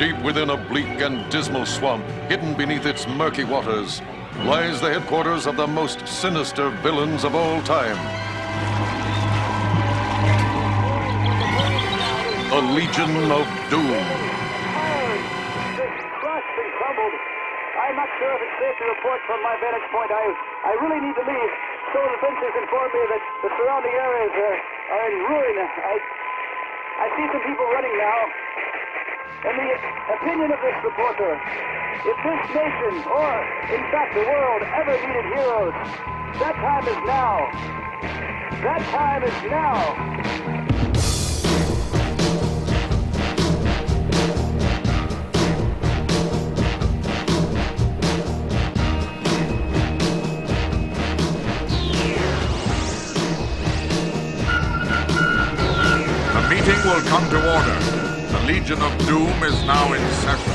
Deep within a bleak and dismal swamp, hidden beneath its murky waters, lies the headquarters of the most sinister villains of all time. The Legion of Doom. Crushed and crumbled. I'm not sure if it's safe to report from my vantage point. I really need to leave. So the fences inform me that the surrounding areas are in ruin. I see some people running now. In the opinion of this reporter, if this nation, or in fact the world, ever needed heroes, that time is now. That time is now. The meeting will come to order. The Legion of Doom is now in session.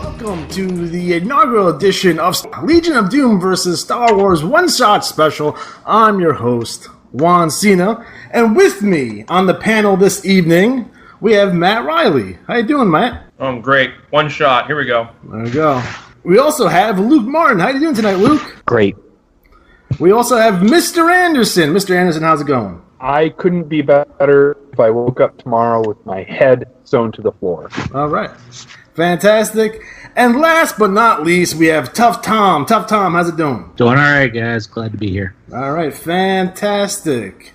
Welcome to the inaugural edition of Legion of Doom vs. Star Wars One-Shot Special. I'm your host, Juan Cena, and with me on the panel this evening, we have Matt Riley. How you doing, Matt? I'm great. One shot. Here we go. There we go. We also have Luke Martin. How you doing tonight, Luke? Great. We also have Mr. Anderson. Mr. Anderson, how's it going? I couldn't be better if I woke up tomorrow with my head sewn to the floor. All right. Fantastic. And last but not least, we have Tough Tom. Tough Tom, how's it doing? Doing all right, guys. Glad to be here. All right. Fantastic.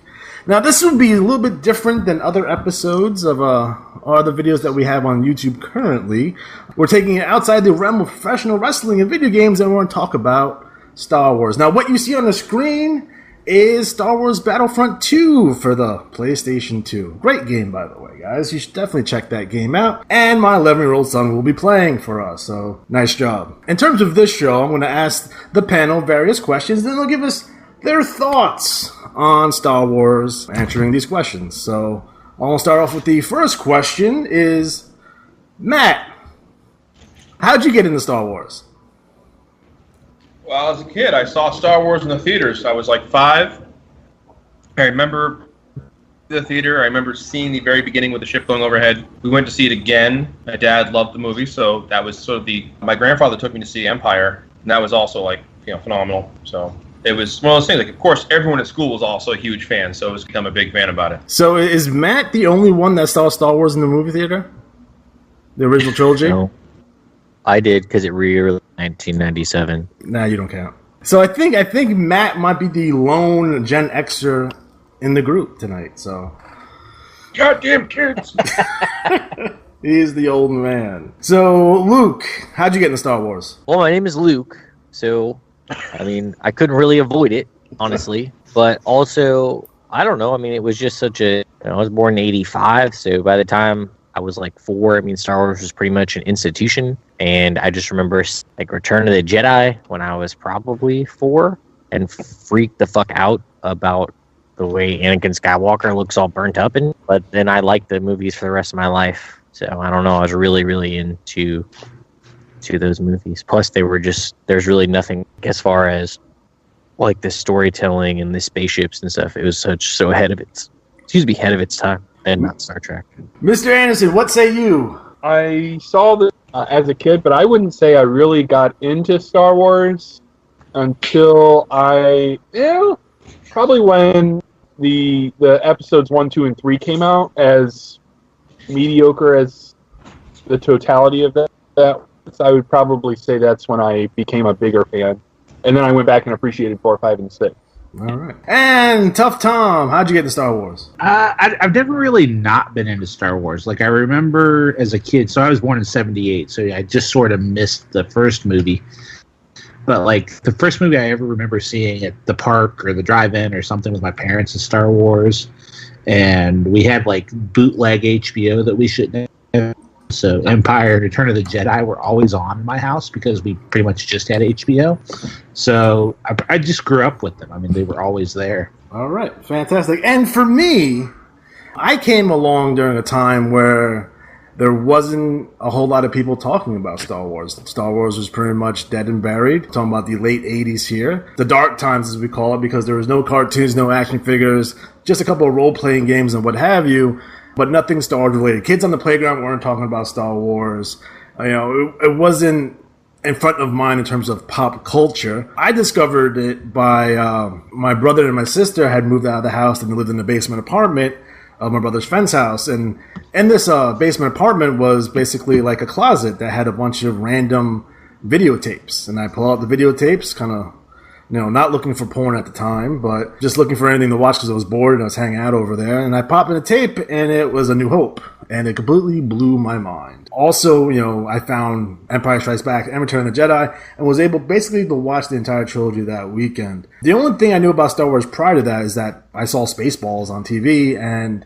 Now, this will be a little bit different than other episodes of other videos that we have on YouTube currently. We're taking it outside the realm of professional wrestling and video games, and we're going to talk about Star Wars. Now, what you see on the screen is Star Wars Battlefront 2 for the PlayStation 2. Great game, by the way, guys. You should definitely check that game out. And my 11-year-old son will be playing for us, so nice job. In terms of this show, I'm going to ask the panel various questions, then they'll give us their thoughts on Star Wars answering these questions. So I'll start off with the first question is, Matt, how'd you get into Star Wars? Well, as a kid, I saw Star Wars in the theaters. I was like 5. I remember the theater. I remember seeing the very beginning with the ship going overhead. We went to see it again. My dad loved the movie, so that was sort of my grandfather took me to see Empire, and that was also phenomenal. So it was one of those things. Like, of course, everyone at school was also a huge fan, so I was become a big fan about it. So is Matt the only one that saw Star Wars in the movie theater? The original trilogy? No. I did because it re-released in 1997. Nah, you don't count. So I think Matt might be the lone Gen Xer in the group tonight. So Goddamn kids! He's the old man. So Luke, how'd you get into Star Wars? Well, my name is Luke, so I couldn't really avoid it, honestly. But also, I don't know. It was just I was born in '85, so by the time I was like 4, Star Wars was pretty much an institution. And I just remember Return of the Jedi when I was probably 4 and freaked the fuck out about the way Anakin Skywalker looks all burnt up. But then I liked the movies for the rest of my life. So I don't know. I was really, really into those movies. Plus there's really nothing as far as like the storytelling and the spaceships and stuff. It was so ahead of its time. And not Star Trek. Mr. Anderson, what say you? I saw this as a kid, but I wouldn't say I really got into Star Wars until probably when the episodes 1, 2, and 3 came out. As mediocre as the totality of that, I would probably say that's when I became a bigger fan. And then I went back and appreciated 4, 5, and 6. All right. And Tough Tom, how'd you get into Star Wars? I've never really not been into Star Wars. I remember as a kid, so I was born in 78, so I just sort of missed the first movie. But, the first movie I ever remember seeing at the park or the drive-in or something with my parents is Star Wars. And we had, bootleg HBO that we shouldn't have. So Empire, Return of the Jedi were always on in my house because we pretty much just had HBO. So I just grew up with them. They were always there. All right. Fantastic. And for me, I came along during a time where there wasn't a whole lot of people talking about Star Wars. Star Wars was pretty much dead and buried. Talking about the late 80s here. The dark times, as we call it, because there was no cartoons, no action figures, just a couple of role-playing games and what have you. but nothing Star Wars related. Kids on the playground weren't talking about Star Wars. It wasn't in front of mind in terms of pop culture. I discovered it by my brother and my sister had moved out of the house and lived in the basement apartment of my brother's friend's house. And in this basement apartment was basically like a closet that had a bunch of random videotapes. And I pull out the videotapes, kind of, not looking for porn at the time, but just looking for anything to watch because I was bored and I was hanging out over there. And I pop in a tape, and it was A New Hope. And it completely blew my mind. Also, I found Empire Strikes Back and Return of the Jedi and was able basically to watch the entire trilogy that weekend. The only thing I knew about Star Wars prior to that is that I saw Spaceballs on TV, and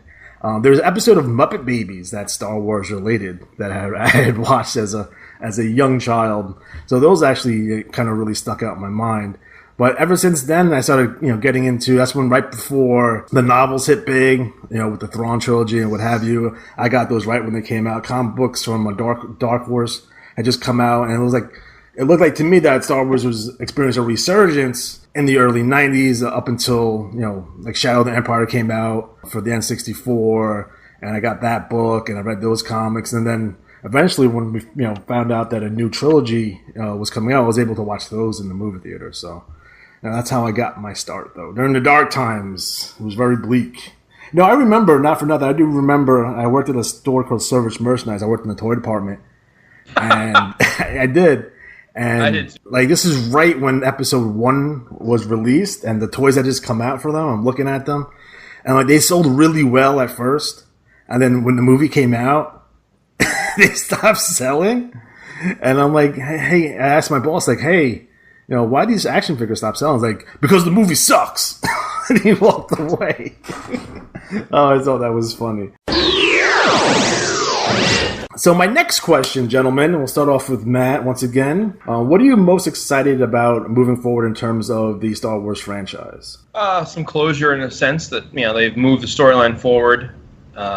there was an episode of Muppet Babies that's Star Wars related that I had watched as a young child. So those actually kind of really stuck out in my mind. But ever since then, I started, getting into, that's when right before the novels hit big, with the Thrawn trilogy and what have you. I got those right when they came out. Comic books from Dark Horse had just come out, and it looked like to me that Star Wars was experiencing a resurgence in the early 90s up until, like Shadow of the Empire came out for the N64, and I got that book, and I read those comics, and then eventually when we, found out that a new trilogy was coming out, I was able to watch those in the movie theater, so... Now, that's how I got my start, though. During the dark times, it was very bleak. I remember, not for nothing, I do remember I worked at a store called Service Merchandise. I worked in the toy department. And I did. And, I did. This is right when episode 1 was released, and the toys had just come out for them. I'm looking at them. And, they sold really well at first. And then when the movie came out, they stopped selling. And I'm like, hey, I asked my boss, hey, why these action figures stop selling? It's because the movie sucks. And he walked away. Oh, I thought that was funny. So my next question, gentlemen, we'll start off with Matt once again. What are you most excited about moving forward in terms of the Star Wars franchise? Some closure in a sense that, they've moved the storyline forward.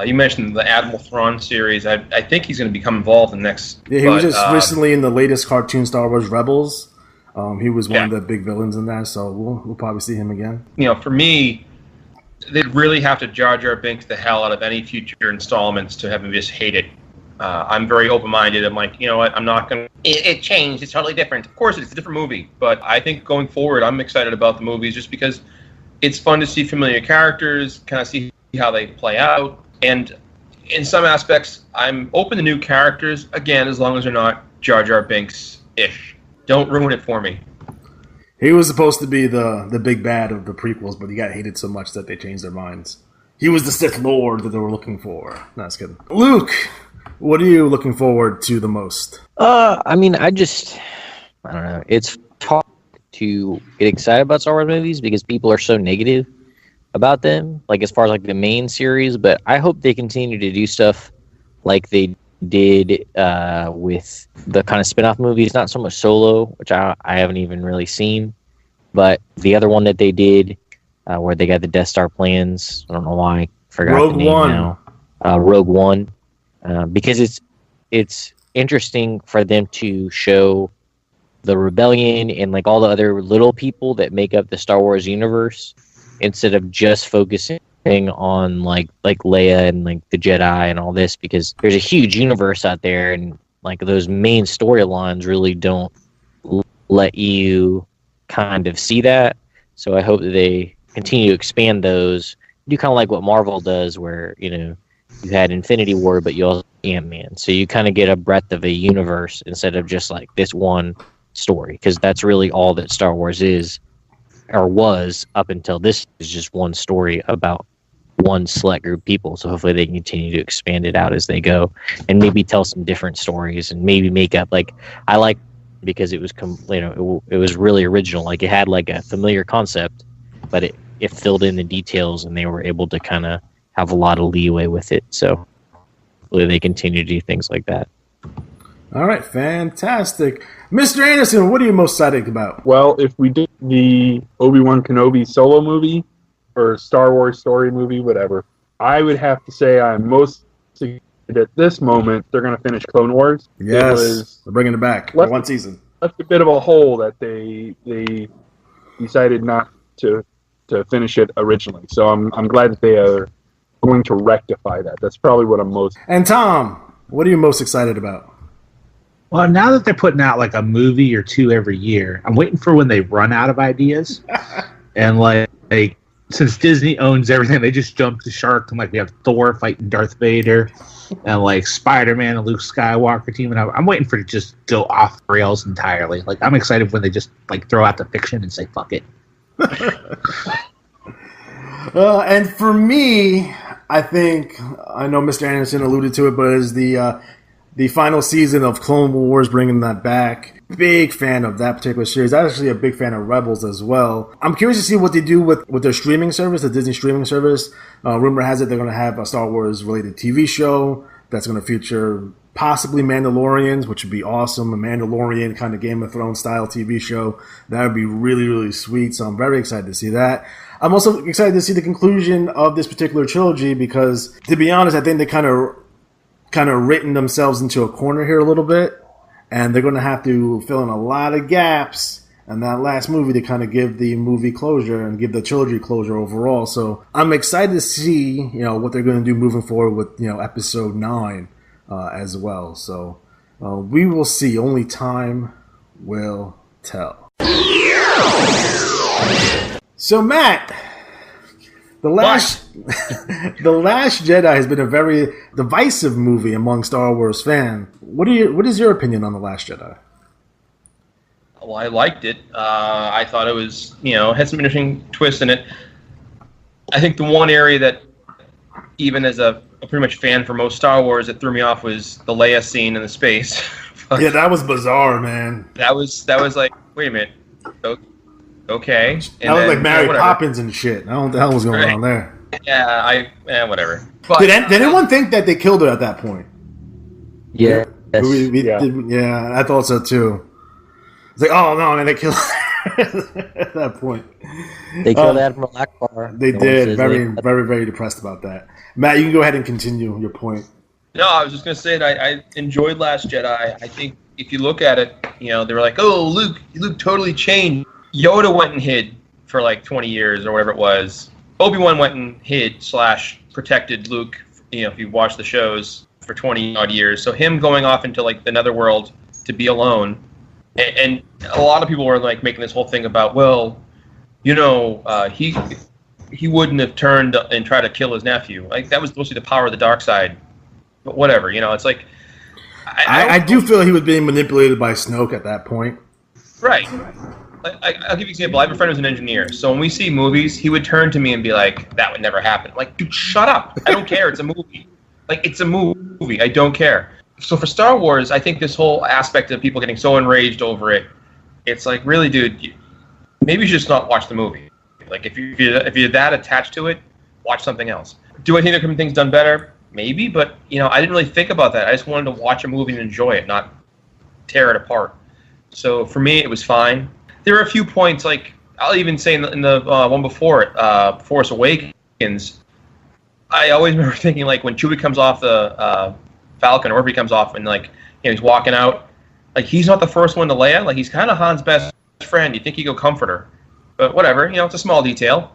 You mentioned the Admiral Thrawn series. I think he's going to become involved in the next... Yeah, he was just recently in the latest cartoon Star Wars Rebels. He was one of the big villains in that, so we'll probably see him again. For me, they'd really have to Jar Jar Binks the hell out of any future installments to have me just hate it. I'm very open-minded. I'm like, you know what, I'm not going to... It changed. It's totally different. Of course, it's a different movie. But I think going forward, I'm excited about the movies just because it's fun to see familiar characters, kind of see how they play out. And in some aspects, I'm open to new characters, again, as long as they're not Jar Jar Binks-ish. Don't ruin it for me. He was supposed to be the big bad of the prequels, but he got hated so much that they changed their minds. He was the Sith Lord that they were looking for. No, just kidding. Luke, what are you looking forward to the most? I don't know. It's hard to get excited about Star Wars movies because people are so negative about them, as far as the main series, but I hope they continue to do stuff like they did with the kind of spin-off movies, not so much Solo, which I haven't even really seen, but the other one that they did where they got the Death Star plans. I don't know why I forgot the name now. Rogue One, because it's interesting for them to show the rebellion and all the other little people that make up the Star Wars universe instead of just focusing on like Leia and the Jedi and all this, because there's a huge universe out there, and those main storylines really don't let you kind of see that. So I hope that they continue to expand those, do kind of like what Marvel does, where you had Infinity War, but you also Ant-Man, so you kind of get a breadth of a universe instead of just this one story, because that's really all that Star Wars is or was up until this is just one story about one select group of people. So hopefully they can continue to expand it out as they go and maybe tell some different stories and maybe make up I like because it was it was really original. It had a familiar concept, but it filled in the details and they were able to kind of have a lot of leeway with it. So hopefully they continue to do things like that. All right, fantastic. Mr. Anderson, what are you most excited about? Well, if we did the Obi-Wan Kenobi solo movie or Star Wars story movie, whatever, I would have to say I'm most excited at this moment. They're going to finish Clone Wars. Yes, they're bringing it back for one season. Left a bit of a hole that they decided not to finish it originally. So I'm glad that they are going to rectify that. That's probably what I'm most. And Tom, what are you most excited about? Well, now that they're putting out like a movie or two every year, I'm waiting for when they run out of ideas. And like since Disney owns everything, they just jumped the shark, and like we have Thor fighting Darth Vader, and like Spider-Man and Luke Skywalker teaming up. I'm waiting for it to just go off the rails entirely. Like I'm excited when they just like throw out the fiction and say fuck it. And for me, I think I know Mr. Anderson alluded to it, but it's the final season of Clone Wars, bringing that back. Big fan of that particular series. I'm actually a big fan of Rebels as well. I'm curious to see what they do with their streaming service, the Disney streaming service. Rumor has it they're going to have a Star Wars related TV show that's going to feature possibly Mandalorians, which would be awesome. A Mandalorian kind of Game of Thrones style TV show. That would be really, really sweet. So I'm very excited to see that. I'm also excited to see the conclusion of this particular trilogy because, to be honest, I think they kind of written themselves into a corner here a little bit, and they're going to have to fill in a lot of gaps in that last movie to kind of give the movie closure and give the trilogy closure overall. So I'm excited to see, what they're going to do moving forward with, episode 9 as well. So we will see. Only time will tell. So Matt, The Last Jedi has been a very divisive movie among Star Wars fans. What is your opinion on The Last Jedi? Well, I liked it. I thought it was, had some interesting twists in it. I think the one area that, even as a pretty much fan for most Star Wars, that threw me off was the Leia scene in the space. Yeah, that was bizarre, man. That was like, wait a minute. Okay. That was like Mary Poppins and shit. I don't know what the hell was going on there. Yeah, whatever. But, did anyone think that they killed her at that point? Yeah. Yeah, I thought so too. It's like, oh no, man, they killed her at that point. They killed Admiral Akbar. They did. Very, very, very depressed about that. Matt, you can go ahead and continue your point. No, I was just going to say that I enjoyed Last Jedi. I think if you look at it, they were like, oh, Luke totally changed. Yoda went and hid for like 20 years or whatever it was. Obi-Wan went and hid / protected Luke, if you watch the shows, for 20 odd years. So him going off into like the netherworld to be alone. And a lot of people were like making this whole thing about, well, he wouldn't have turned and tried to kill his nephew. Like that was supposed to be the power of the dark side. But whatever, it's like I do feel he was being manipulated by Snoke at that point. Right. I'll give you an example. I have a friend who's an engineer. So when we see movies, he would turn to me and be like, that would never happen. I'm like, dude, shut up. I don't care. It's a movie. Like, it's a movie. I don't care. So for Star Wars, I think this whole aspect of people getting so enraged over it, it's like, really, dude, maybe you should just not watch the movie. Like, if you're that attached to it, watch something else. Do I think there could be things done better? Maybe, but, I didn't really think about that. I just wanted to watch a movie and enjoy it, not tear it apart. So for me, it was fine. There were a few points, like, I'll even say in the one before it, Force Awakens, I always remember thinking, like, when Chewie comes off the Falcon, or if he comes off and, like, he's walking out, like, he's not the first one to Leia. Like, he's kind of Han's best friend. You'd think he'd go comfort her. But whatever, it's a small detail.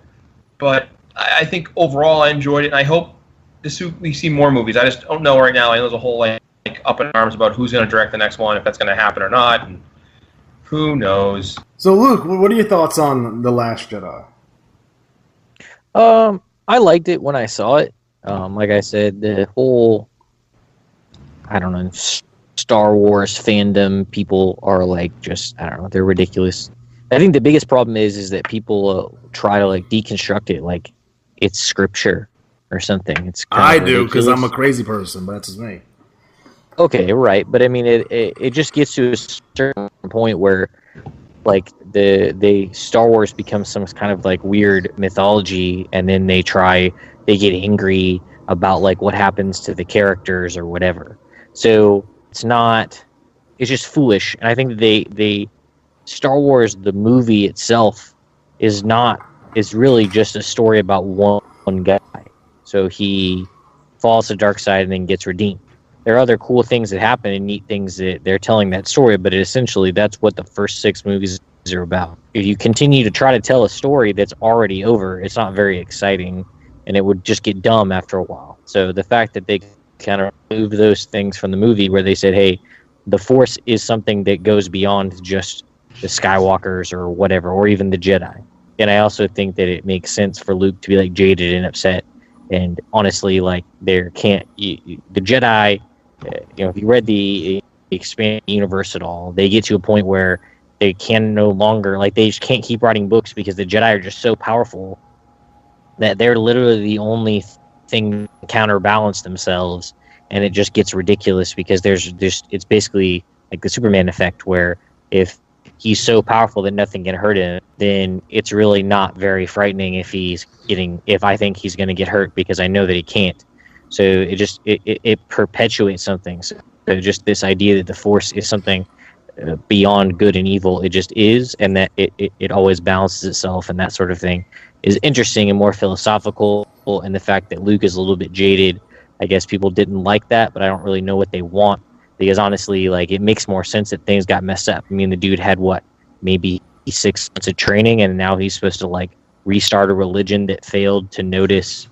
But I think overall I enjoyed it, and I hope we see more movies. I just don't know right now. I know there's a whole, like up in arms about who's going to direct the next one, if that's going to happen or not, and who knows. So, Luke, what are your thoughts on The Last Jedi? I liked it when I saw it. Like I said, the whole, Star Wars fandom, people are like they're ridiculous. I think the biggest problem is that people try to like deconstruct it like it's scripture or something. It's I do because I'm a crazy person, but that's just me. Okay, right, but I mean, it just gets to a certain point where, like, the Star Wars becomes some kind of like weird mythology, and then they get angry about like what happens to the characters or whatever. So it's just foolish, and I think they Star Wars, the movie itself, is really just a story about one guy. So he falls to the dark side and then gets redeemed. There are other cool things that happen and neat things that they're telling that story, but essentially that's what the first 6 movies are about. If you continue to try to tell a story that's already over, it's not very exciting, and it would just get dumb after a while. So the fact that they kind of removed those things from the movie, where they said, hey, the Force is something that goes beyond just the Skywalkers or whatever, or even the Jedi. And I also think that it makes sense for Luke to be like jaded and upset. And honestly, like the Jedi, if you read the expanded universe at all, they get to a point where they can no longer, like, they just can't keep writing books because the Jedi are just so powerful that they're literally the only thing to counterbalance themselves, and it just gets ridiculous because there's it's basically like the Superman effect, where if he's so powerful that nothing can hurt him, then it's really not very frightening if I think he's going to get hurt because I know that he can't. So it perpetuates something. So just this idea that the Force is something beyond good and evil, it just is, and that it always balances itself, and that sort of thing is interesting and more philosophical. And the fact that Luke is a little bit jaded, I guess people didn't like that, but I don't really know what they want, because honestly, like, it makes more sense that things got messed up. I mean, the dude had maybe 6 months of training, and now he's supposed to like restart a religion that failed to notice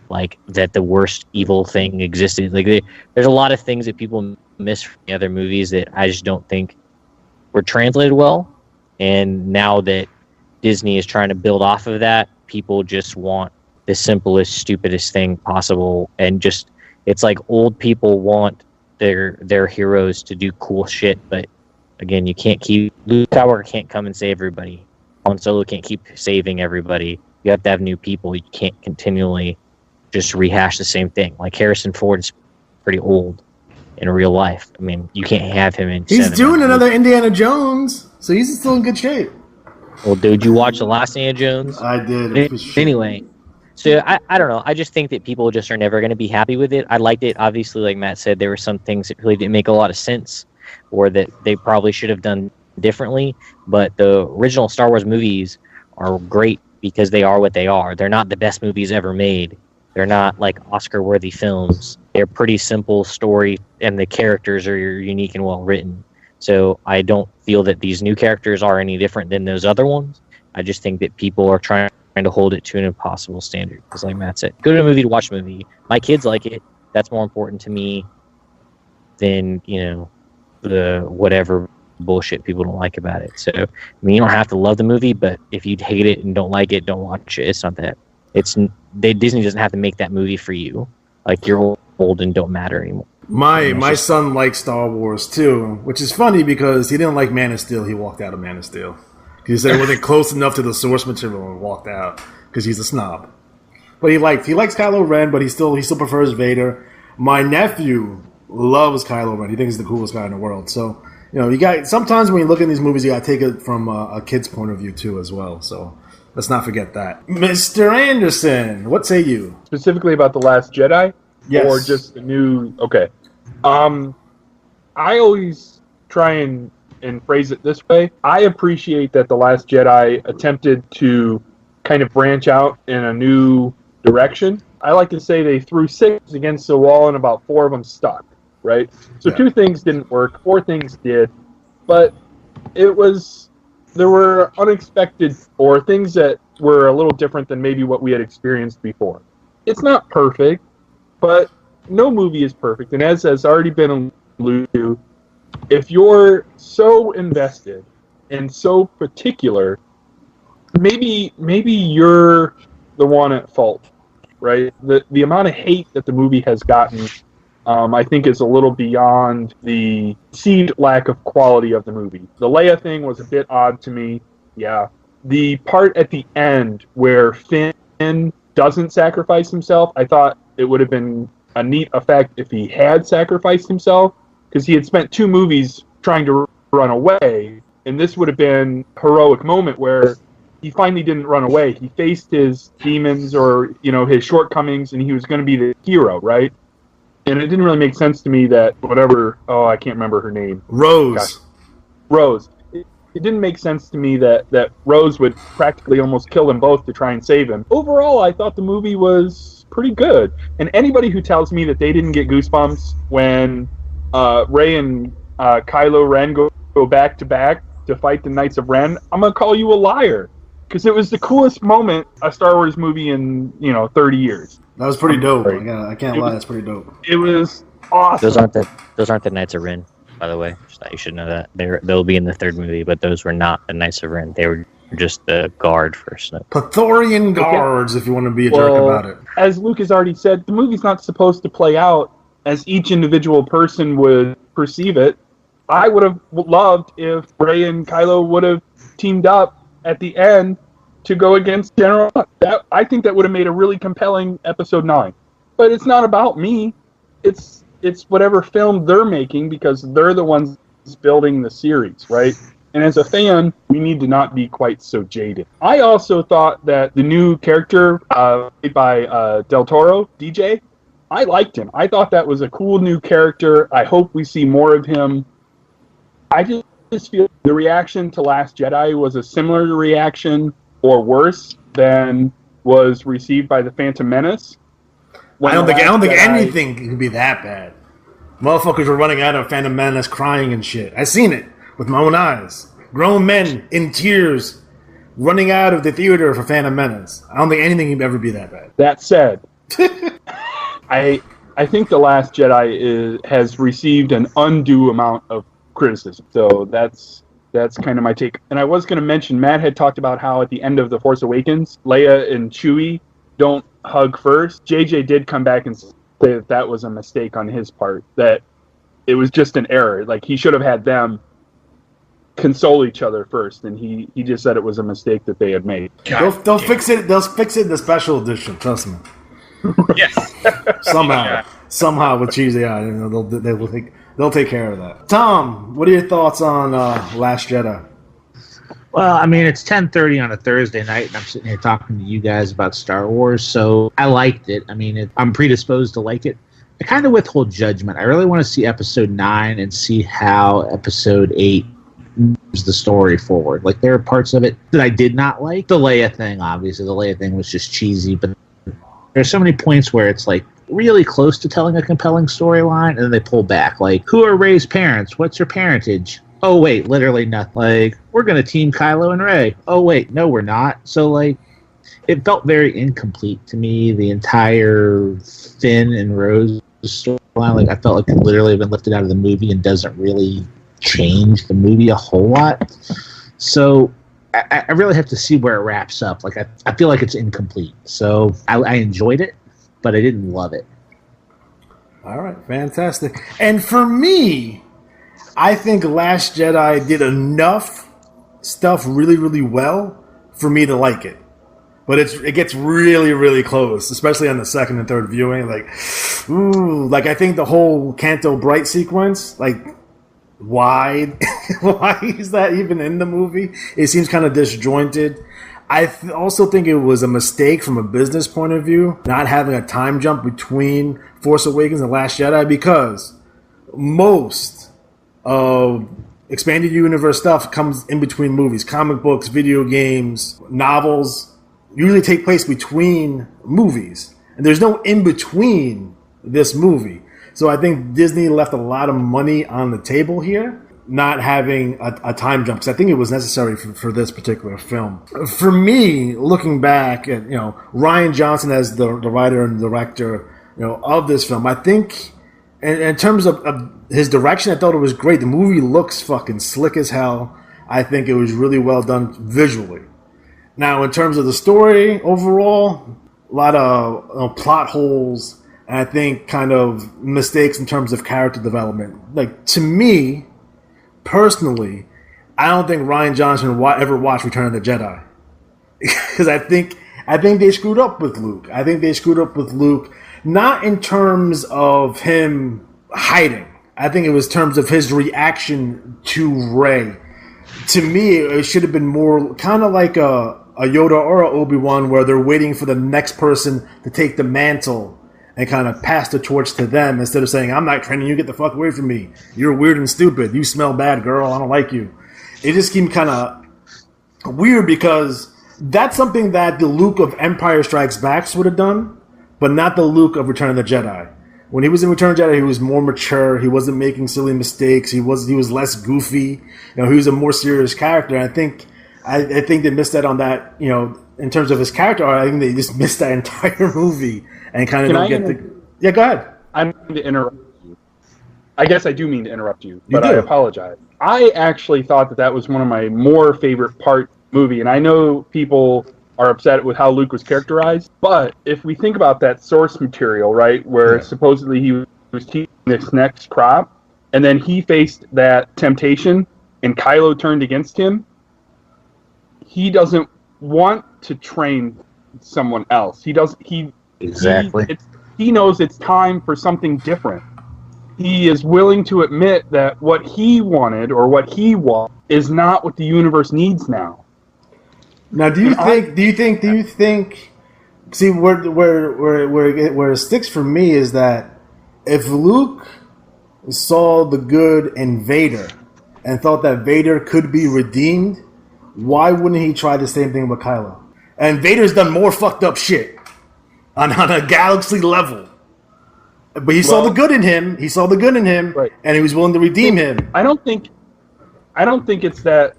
like that the worst evil thing existed. Like, there's a lot of things that people miss from the other movies that I just don't think were translated well. And now that Disney is trying to build off of that, people just want the simplest, stupidest thing possible. And just, it's like old people want their heroes to do cool shit, but again, you can't keep, Luke Skywalker can't come and save everybody. Han Solo can't keep saving everybody. You have to have new people. You can't continually just rehash the same thing. Like, Harrison Ford's pretty old in real life. I mean, you can't have him in. He's doing another Indiana Jones, so he's still in good shape. Well, dude, you watch the last Indiana Jones? I did. Anyway, so I don't know. I just think that people just are never going to be happy with it. I liked it. Obviously, like Matt said, there were some things that really didn't make a lot of sense, or that they probably should have done differently. But the original Star Wars movies are great because they are what they are. They're not the best movies ever made. They're not like Oscar-worthy films. They're pretty simple story, and the characters are unique and well written. So I don't feel that these new characters are any different than those other ones. I just think that people are trying to hold it to an impossible standard. Because like Matt said, go to a movie to watch a movie. My kids like it. That's more important to me than, the whatever bullshit people don't like about it. So, I mean, you don't have to love the movie, but if you hate it and don't like it, don't watch it. It's not that. Disney doesn't have to make that movie for you. Like, you're old and don't matter anymore. My son likes Star Wars too, which is funny because he didn't like Man of Steel. He walked out of Man of Steel. He said it wasn't close enough to the source material and walked out because he's a snob. But he likes Kylo Ren, but he still prefers Vader. My nephew loves Kylo Ren. He thinks he's the coolest guy in the world. So, you got, sometimes when you look at these movies, you got to take it from a kid's point of view too as well. So let's not forget that. Mr. Anderson, what say you? Specifically about The Last Jedi? Yes. Or just the new... Okay. I always try and phrase it this way. I appreciate that The Last Jedi attempted to kind of branch out in a new direction. I like to say they threw 6 against the wall and about 4 of them stuck, right? So Yeah. 2 things didn't work, 4 things did, but there were unexpected or things that were a little different than maybe what we had experienced before. It's not perfect, but no movie is perfect. And as has already been alluded to, if you're so invested and so particular, maybe you're the one at fault, right? The amount of hate that the movie has gotten, I think, is a little beyond the perceived lack of quality of the movie. The Leia thing was a bit odd to me, yeah. The part at the end where Finn doesn't sacrifice himself, I thought it would have been a neat effect if he had sacrificed himself, because he had spent 2 movies trying to run away, and this would have been a heroic moment where he finally didn't run away. He faced his demons or, his shortcomings, and he was going to be the hero, right? And it didn't really make sense to me that I can't remember her name. Rose. Gosh. Rose. It didn't make sense to me that Rose would practically almost kill them both to try and save him. Overall, I thought the movie was pretty good. And anybody who tells me that they didn't get goosebumps when Rey and Kylo Ren go back to back to fight the Knights of Ren, I'm going to call you a liar. because it was the coolest moment a Star Wars movie in 30 years. That was pretty dope. I can't lie, that's pretty dope. It was awesome. Those aren't the Knights of Ren, by the way. Just thought you should know that they'll be in the third movie, but those were not the Knights of Ren. They were just the guard for Snoke. Praetorian guards, if you want to be a jerk about it. As Luke has already said, the movie's not supposed to play out as each individual person would perceive it. I would have loved if Rey and Kylo would have teamed up at the end to go against General. I think that would have made a really compelling Episode 9. But it's not about me. It's whatever film they're making, because they're the ones building the series, right? And as a fan, we need to not be quite so jaded. I also thought that the new character played by Del Toro, DJ, I liked him. I thought that was a cool new character. I hope we see more of him. I just feel the reaction to Last Jedi was a similar reaction or worse than was received by the Phantom Menace. I don't think anything can be that bad. Motherfuckers were running out of Phantom Menace crying and shit. I seen it with my own eyes. Grown men in tears running out of the theater for Phantom Menace. I don't think anything can ever be that bad. That said, I think The Last Jedi has received an undue amount of criticism. So that's kind of my take. And I was going to mention, Matt had talked about how at the end of The Force Awakens, Leia and Chewie don't hug first. JJ did come back and say that was a mistake on his part, that it was just an error. Like, he should have had them console each other first, and he just said it was a mistake that they had made. They'll fix it. They'll fix it in the special edition. Trust me. Yes. Somehow with cheesy eye, they'll take care of that. Tom, what are your thoughts on Last Jedi? Well, I mean, it's 10:30 on a Thursday night, and I'm sitting here talking to you guys about Star Wars, so I liked it. I mean, I'm predisposed to like it. I kind of withhold judgment. I really want to see Episode 9 and see how Episode 8 moves the story forward. Like, there are parts of it that I did not like. The Leia thing, obviously. The Leia thing was just cheesy, but there's so many points where it's, like, really close to telling a compelling storyline, and then they pull back. Like, who are Rey's parents? What's her parentage? Oh, wait, literally nothing. Like, we're going to team Kylo and Rey. Oh, wait, no, we're not. So, like, it felt very incomplete to me, the entire Finn and Rose storyline. Like, I felt like it literally had been lifted out of the movie and doesn't really change the movie a whole lot. So, I really have to see where it wraps up. Like, I feel like it's incomplete. So, I enjoyed it, but I didn't love it. All right, fantastic. And for me, I think Last Jedi did enough stuff really, really well for me to like it. But it gets really, really close, especially on the second and third viewing. Like, ooh, like I think the whole Canto Bright sequence, like, why is that even in the movie? It seems kind of disjointed. I also think it was a mistake from a business point of view, not having a time jump between Force Awakens and Last Jedi, because most of expanded universe stuff comes in between movies. Comic books, video games, novels usually take place between movies. And there's no in-between this movie. So I think Disney left a lot of money on the table here, not having a time jump, because I think it was necessary for this particular film. For me, looking back at, Rian Johnson as the writer and director, of this film, I think in terms of his direction, I thought it was great. The movie looks fucking slick as hell. I think it was really well done visually. Now, in terms of the story overall, a lot of plot holes, and I think kind of mistakes in terms of character development. Like, to me, personally, I don't think Rian Johnson ever watched Return of the Jedi. Because I think they screwed up with Luke. I think they screwed up with Luke, not in terms of him hiding. I think it was in terms of his reaction to Rey. To me, it should have been more kind of like a Yoda or a Obi-Wan, where they're waiting for the next person to take the mantle and kind of pass the torch to them, instead of saying, I'm not training you, get the fuck away from me. You're weird and stupid. You smell bad, girl. I don't like you. It just seemed kind of weird, because that's something that the Luke of Empire Strikes Back would have done, but not the Luke of Return of the Jedi. When he was in Return of the Jedi, he was more mature. He wasn't making silly mistakes. He was less goofy. He was a more serious character. And I think I think they missed that on that, in terms of his character arc. I think they just missed that entire movie and kind of don't get the. Yeah, go ahead. I don't mean to interrupt you. I guess I do mean to interrupt you, but do. I apologize. I actually thought that was one of my more favorite part movie, and I know people are upset with how Luke was characterized, but if we think about that source material, right, where supposedly he was teaching this next crop, and then he faced that temptation, and Kylo turned against him, he doesn't want to train someone else. He Exactly. He knows it's time for something different. He is willing to admit that what he wanted or what he wants is not what the universe needs now. Now, do you think? See, where it sticks for me is that if Luke saw the good in Vader and thought that Vader could be redeemed, why wouldn't he try the same thing with Kylo? And Vader's done more fucked up shit on a galaxy level. But he saw the good in him. He saw the good in him, right, and he was willing to redeem him. I don't think it's that.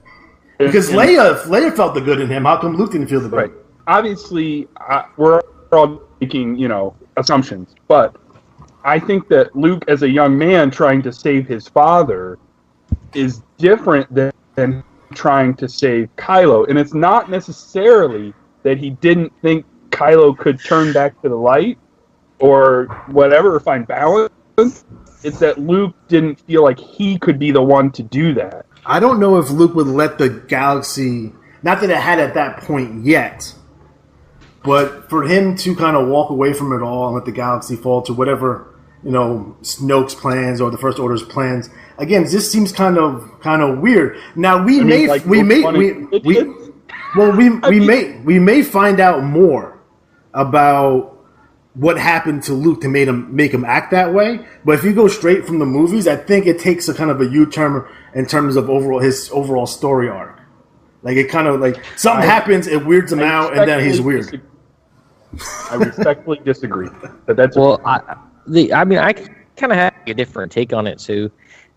Because Leia felt the good in him. How come Luke didn't feel the good? Right. Obviously, we're all making assumptions, but I think that Luke, as a young man trying to save his father, is different than trying to save Kylo, and it's not necessarily that he didn't think Kylo could turn back to the light or whatever, or find balance. It's that Luke didn't feel like he could be the one to do that. I don't know if Luke would let the galaxy, not that it had at that point yet, but for him to kind of walk away from it all and let the galaxy fall to whatever, Snoke's plans or the First Order's plans. Again, this seems kind of weird. Now we may find out more about what happened to Luke to make him act that way. But if you go straight from the movies, I think it takes a kind of a U-turn in terms of his overall story arc. Like it kind of like something happens, it weirds him out, and then he's weird. I respectfully disagree. But that's I kind of have a different take on it. So,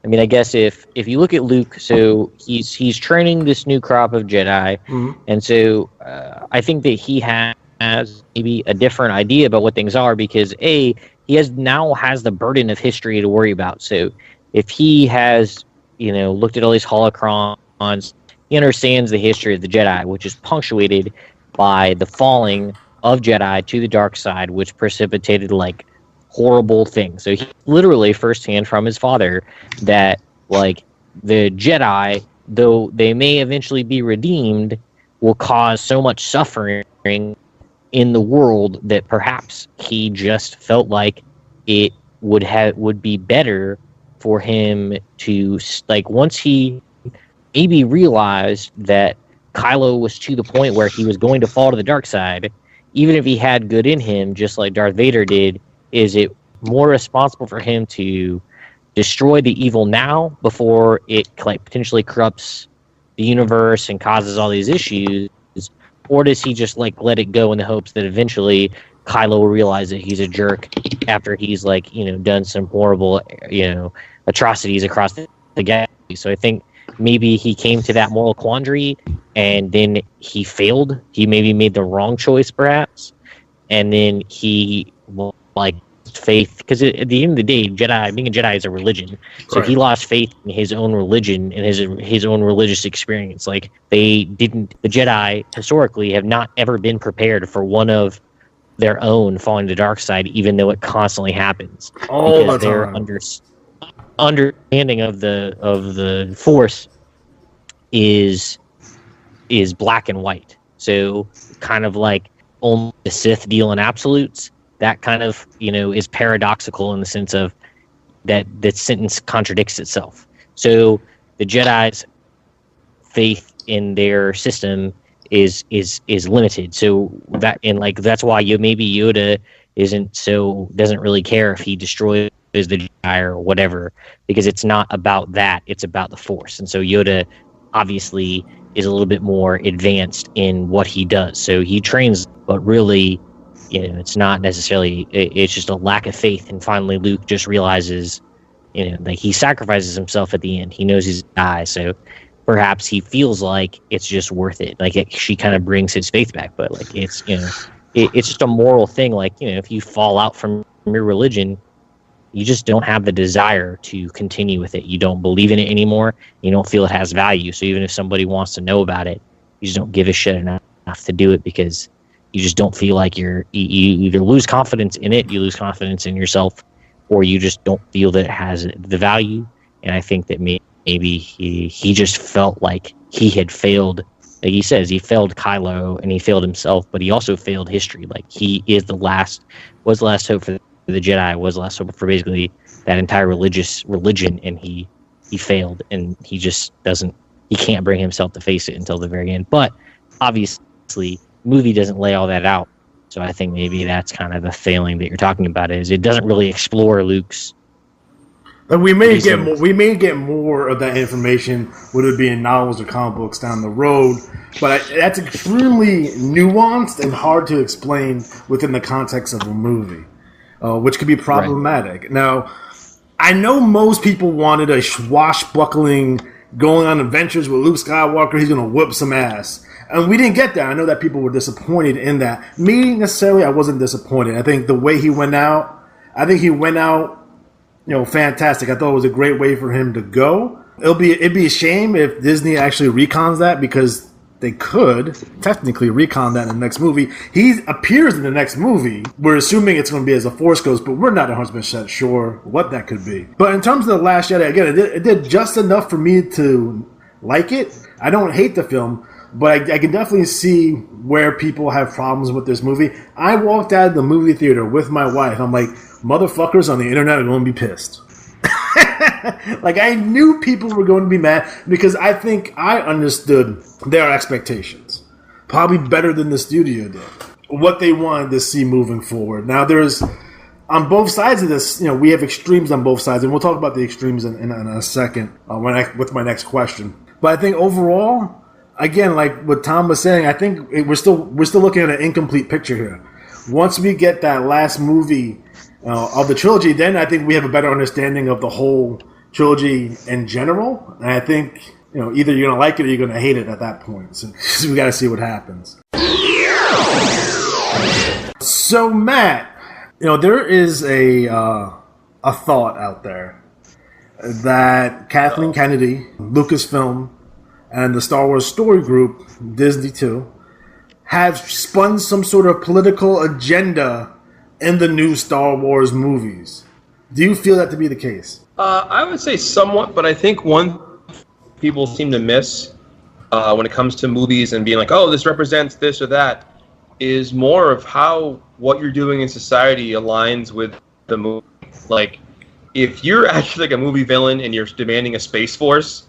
I mean, I guess if you look at Luke, so he's training this new crop of Jedi, and so I think that he has maybe a different idea about what things are because he now has the burden of history to worry about. So if he has looked at all these holocrons, he understands the history of the Jedi, which is punctuated by the falling of Jedi to the dark side, which precipitated like horrible things. So he literally firsthand from his father that like the Jedi, though they may eventually be redeemed, will cause so much suffering in the world that perhaps he just felt like it would be better for him to, like, once he maybe realized that Kylo was to the point where he was going to fall to the dark side, even if he had good in him, just like Darth Vader did, is it more responsible for him to destroy the evil now before it like potentially corrupts the universe and causes all these issues, or does he just like let it go in the hopes that eventually Kylo will realize that he's a jerk after he's like done some horrible atrocities across the galaxy? So I think maybe he came to that moral quandary and then he failed. He maybe made the wrong choice perhaps, and then he faith, because at the end of the day, being a Jedi is a religion. So he lost faith in his own religion and his own religious experience. Like the Jedi historically have not ever been prepared for one of their own falling to the dark side, even though it constantly happens. Because their understanding of the Force is black and white. So kind of like only the Sith deal in absolutes. That kind of, is paradoxical in the sense of that sentence contradicts itself. So the Jedi's faith in their system is limited. So that's why maybe Yoda doesn't really care if he destroys the Jedi or whatever, because it's not about that. It's about the Force. And so Yoda obviously is a little bit more advanced in what he does. So he trains, but really, it's not necessarily, it's just a lack of faith. And finally, Luke just realizes, he sacrifices himself at the end. He knows he's going to die. So perhaps he feels like it's just worth it. Like she kind of brings his faith back, but like it's it's just a moral thing. Like if you fall out from your religion, you just don't have the desire to continue with it. You don't believe in it anymore. You don't feel it has value. So even if somebody wants to know about it, you just don't give a shit enough to do it because you just don't feel like you either lose confidence in it, you lose confidence in yourself, or you just don't feel that it has the value. And I think that maybe he just felt like he had failed. Like he says, he failed Kylo and he failed himself, but he also failed history. Like he is was the last hope for the Jedi, was the last hope for basically that entire religion, and he failed, and he just he can't bring himself to face it until the very end. But obviously, movie doesn't lay all that out. So I think maybe that's kind of the failing that you're talking about, is it doesn't really explore Luke's. Like we may get more of that information, whether it be in novels or comic books down the road, but that's extremely nuanced and hard to explain within the context of a movie, which could be problematic. Right. Now, I know most people wanted a swashbuckling, going on adventures with Luke Skywalker. He's going to whip some ass. And we didn't get that. I know that people were disappointed in that. Me, necessarily, I wasn't disappointed. I think the way he went out, fantastic. I thought it was a great way for him to go. It'd be a shame if Disney actually recons that, because they could technically recon that in the next movie. He appears in the next movie. We're assuming it's going to be as a Force Ghost, but we're not 100% sure what that could be. But in terms of The Last Jedi, again, it did just enough for me to like it. I don't hate the film, but I can definitely see where people have problems with this movie. I walked out of the movie theater with my wife. I'm like, motherfuckers on the internet are going to be pissed. Like, I knew people were going to be mad because I think I understood their expectations probably better than the studio did, what they wanted to see moving forward. Now, there's, on both sides of this, we have extremes on both sides, and we'll talk about the extremes in a second with my next question. But I think overall, again, like what Tom was saying, I think we're still looking at an incomplete picture here. Once we get that last movie of the trilogy, then I think we have a better understanding of the whole trilogy in general. And I think, either you're going to like it or you're going to hate it at that point. So we got to see what happens. So, Matt, there is a thought out there that Kathleen Kennedy, Lucasfilm, and the Star Wars Story Group, Disney too, have spun some sort of political agenda in the new Star Wars movies. Do you feel that to be the case? I would say somewhat, but I think one people seem to miss when it comes to movies and being like, oh, this represents this or that, is more of how what you're doing in society aligns with the movie. Like, if you're actually like a movie villain and you're demanding a space force,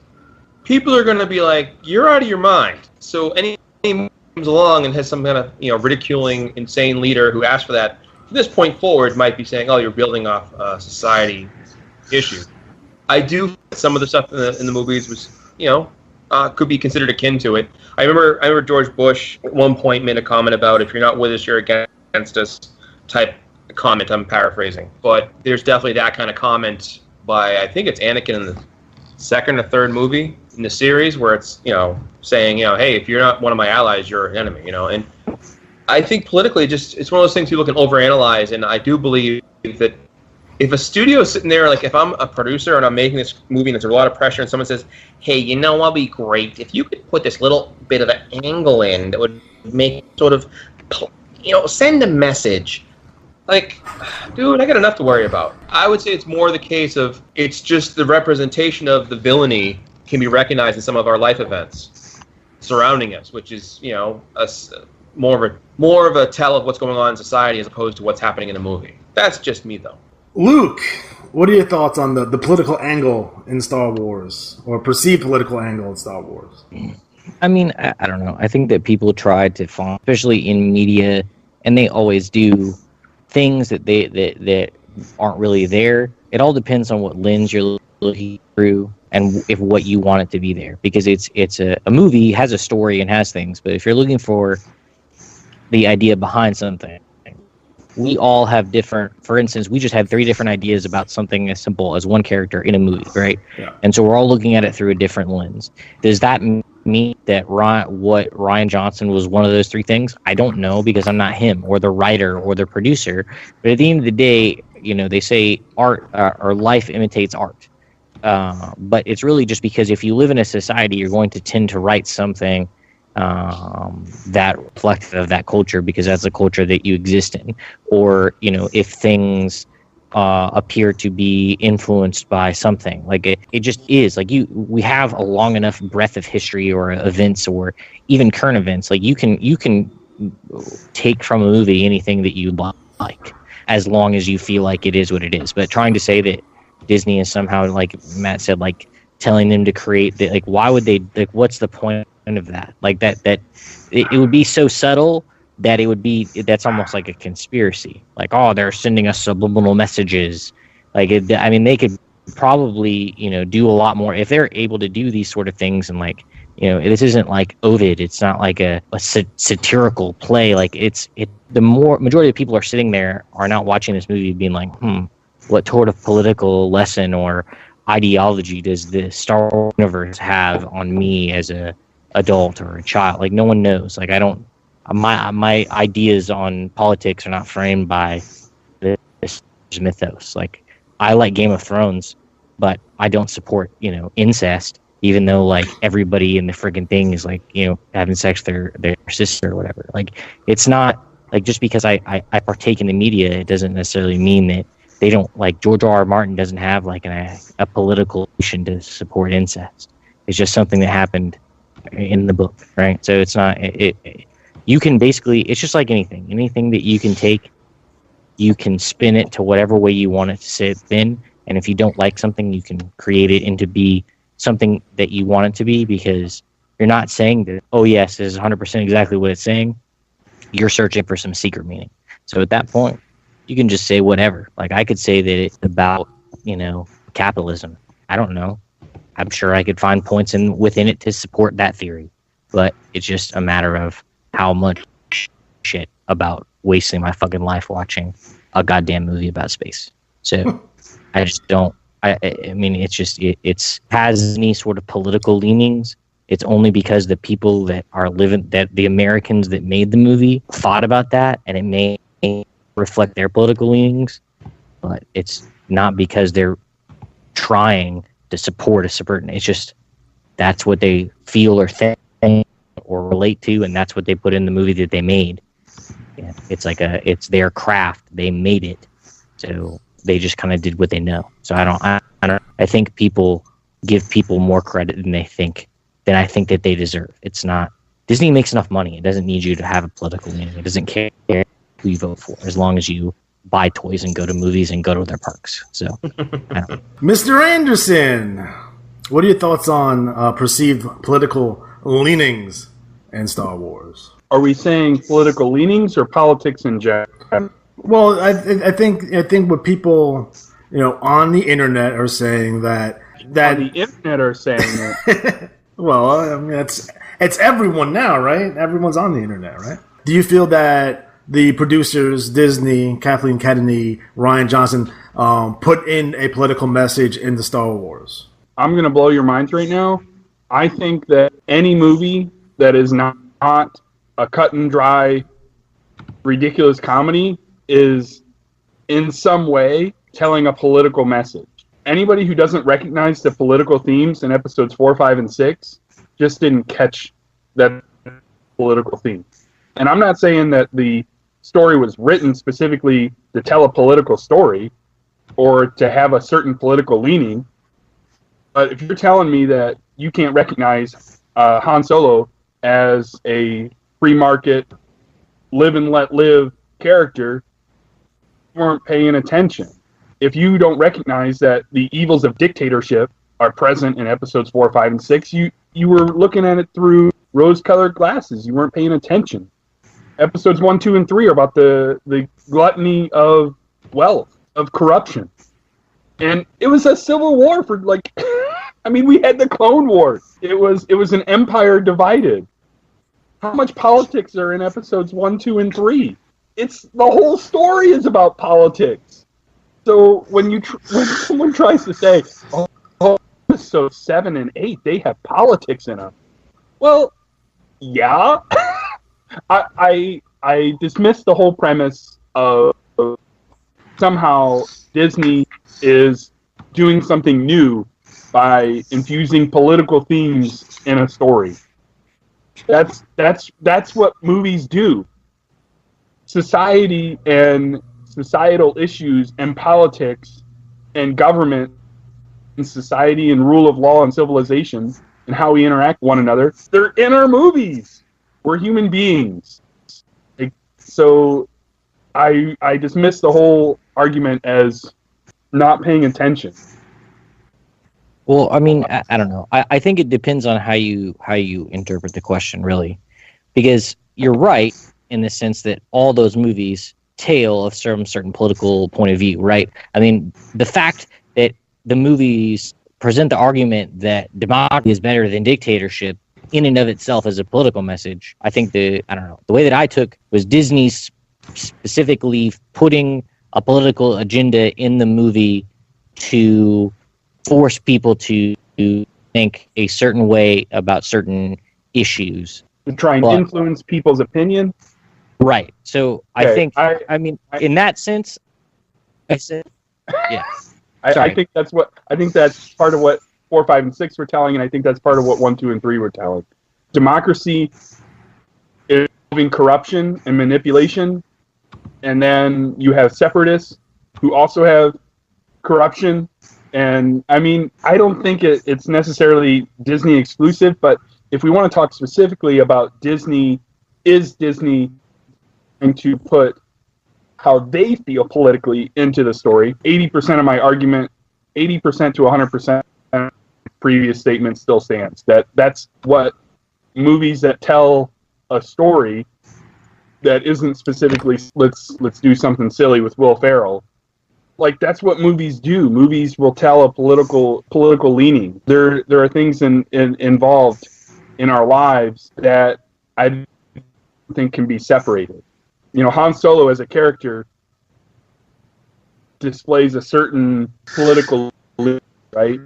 people are going to be like, you're out of your mind. So any comes along and has some kind of ridiculing, insane leader who asks for that, from this point forward might be saying, oh, you're building off a society issue. I do some of the stuff in the movies was, could be considered akin to it. I remember George Bush at one point made a comment about, if you're not with us, you're against us type comment. I'm paraphrasing. But there's definitely that kind of comment by, I think it's Anakin in the second or third movie in the series, where it's, saying, hey, if you're not one of my allies, you're an enemy, and I think politically, it's one of those things people can overanalyze, and I do believe that if a studio is sitting there, like if I'm a producer and I'm making this movie and there's a lot of pressure and someone says, hey, what'd be great if you could put this little bit of an angle in that would make sort of, send a message. Like, dude, I got enough to worry about. I would say it's more the case of, it's just the representation of the villainy can be recognized in some of our life events surrounding us, which is, more of a tell of what's going on in society as opposed to what's happening in a movie. That's just me, though. Luke, what are your thoughts on the political angle in Star Wars, or perceived political angle in Star Wars? I mean, I don't know. I think that people try to find, especially in media, and they always do things that aren't really there. It all depends on what lens you're looking through and if what you want it to be there. Because it's a movie has a story and has things, but if you're looking for the idea behind something, we all have different, for instance, we just had 3 different ideas about something as simple as one character in a movie, right? Yeah. And so we're all looking at it through a different lens. Does that mean that Ryan Johnson was one of those 3 things? I don't know, because I'm not him or the writer or the producer. But at the end of the day, they say art or life imitates art. But it's really just because if you live in a society, you're going to tend to write something that reflective of that culture, because that's the culture that you exist in. Or if things appear to be influenced by something, like it just is. Like we have a long enough breadth of history or events or even current events. Like you can take from a movie anything that you like, as long as you feel like it is what it is. But trying to say that Disney is somehow, like Matt said, like telling them to create that, like, why would they, like, what's the point of that? Like that it would be so subtle that that's almost like a conspiracy. Like, oh, they're sending us subliminal messages. Like, they could probably, do a lot more if they're able to do these sort of things. And like, this isn't like Ovid. It's not like a satirical play. Like the majority of people are sitting there are not watching this movie being like, what sort of political lesson or ideology does the Star Wars universe have on me as a adult or a child? Like, no one knows. Like, my ideas on politics are not framed by this mythos. Like, I like Game of Thrones, but I don't support, incest, even though like everybody in the friggin' thing is like, having sex with their sister or whatever. Like, it's not like, just because I partake in the media, it doesn't necessarily mean that they don't, like, George R.R. Martin doesn't have like a political mission to support incest. It's just something that happened in the book, right? So it's not you can basically, it's just like anything that you can take, you can spin it to whatever way you want it to sit in. And if you don't like something, you can create it into be something that you want it to be, because you're not saying that, oh yes, this is 100% exactly what it's saying. You're searching for some secret meaning. So at that point, you can just say whatever. Like, I could say that it's about, capitalism. I don't know. I'm sure I could find points within it to support that theory. But it's just a matter of how much shit about wasting my fucking life watching a goddamn movie about space. So I just don't. I mean, it's just it's has any sort of political leanings. It's only because the people that are living, that the Americans that made the movie thought about that, and it may reflect their political leanings, but it's not because they're trying to support a certain. It's just that's what they feel or think or relate to, and that's what they put in the movie that they made. Yeah, it's their craft. They made it, so they just kind of did what they know. So I think people give people more credit than I think that they deserve. It's not, Disney makes enough money. It doesn't need you to have a political leaning. It doesn't care who you vote for, as long as you buy toys and go to movies and go to their parks. So, Mr. Anderson, what are your thoughts on perceived political leanings in Star Wars? Are we saying political leanings or politics in general? Well, I think what people, on the internet are saying that On the internet are saying that. Well, I mean, it's everyone now, right? Everyone's on the internet, right? Do you feel that the producers, Disney, Kathleen Kennedy, Ryan Johnson, put in a political message in the Star Wars? I'm going to blow your minds right now. I think that any movie that is not a cut and dry, ridiculous comedy is in some way telling a political message. Anybody who doesn't recognize the political themes in episodes 4, 5, and 6 just didn't catch that political theme. And I'm not saying that the story was written specifically to tell a political story or to have a certain political leaning. But if you're telling me that you can't recognize Han Solo as a free market, live and let live character, you weren't paying attention. If you don't recognize that the evils of dictatorship are present in episodes 4, 5, and 6, you were looking at it through rose-colored glasses. You weren't paying attention. Episodes 1, 2, and 3 are about the gluttony of wealth, of corruption. And it was a civil war for, like, I mean, we had the Clone Wars. It was an empire divided. How much politics are in episodes 1, 2, and 3? it's the whole story is about politics. So when someone tries to say, "Oh, so 7 and 8 they have politics in them," well, yeah, I dismiss the whole premise of somehow Disney is doing something new by infusing political themes in a story. That's what movies do. Society and societal issues and politics and government and society and rule of law and civilization and how we interact with one another, they're in our movies. We're human beings. So I dismiss the whole argument as not paying attention. Well, I mean, I don't know. I think it depends on how you interpret the question, really, because you're right in the sense that all those movies tale of certain political point of view, right? I mean, the fact that the movies present the argument that democracy is better than dictatorship in and of itself as a political message. I think the way that I took was Disney specifically putting a political agenda in the movie to force people to think a certain way about certain issues. To try and influence people's opinion? Right. So okay. I mean, in that sense, I said, yeah. I think that's part of what 4, 5, and 6 were telling, and I think that's part of what 1, 2, and 3 were telling. Democracy is involving corruption and manipulation, and then you have separatists who also have corruption. And I mean, I don't think it's necessarily Disney exclusive, but if we want to talk specifically about Disney, is Disney going to put how they feel politically into the story? 80% of my argument, 80% to 100% previous statement still stands. That's what movies that tell a story that isn't specifically let's do something silly with Will Ferrell. Like, that's what movies do. Movies will tell a political leaning. There are things involved in our lives that I don't think can be separated. You know, Han Solo as a character displays a certain political leaning, right?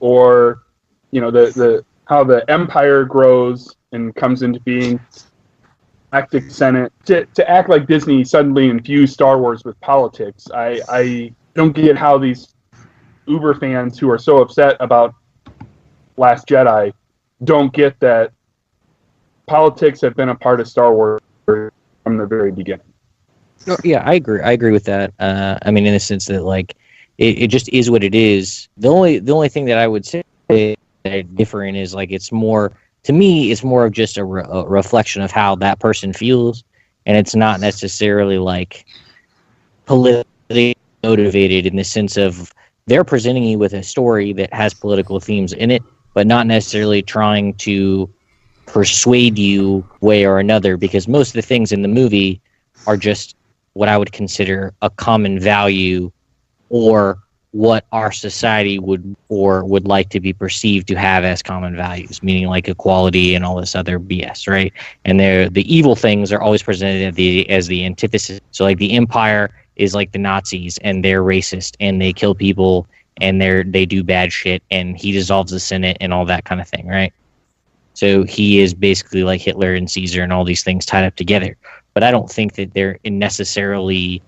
Or, you know, the how the Empire grows and comes into being. Galactic Senate to act like Disney suddenly infused Star Wars with politics. I don't get how these Uber fans who are so upset about Last Jedi don't get that politics have been a part of Star Wars from the very beginning. No, yeah, I agree with that. I mean, in the sense that, like, it just is what it is. The only thing that I would say that different is, like, it's more. To me, it's more of just a reflection of how that person feels, and it's not necessarily like politically motivated in the sense of they're presenting you with a story that has political themes in it, but not necessarily trying to persuade you way or another, because most of the things in the movie are just what I would consider a common value or what our society would like to be perceived to have as common values, meaning like equality and all this other BS, right? And the evil things are always presented as the antithesis. So like the Empire is like the Nazis, and they're racist, and they kill people, and they do bad shit, and he dissolves the Senate and all that kind of thing, right? So he is basically like Hitler and Caesar and all these things tied up together. But I don't think that they're necessarily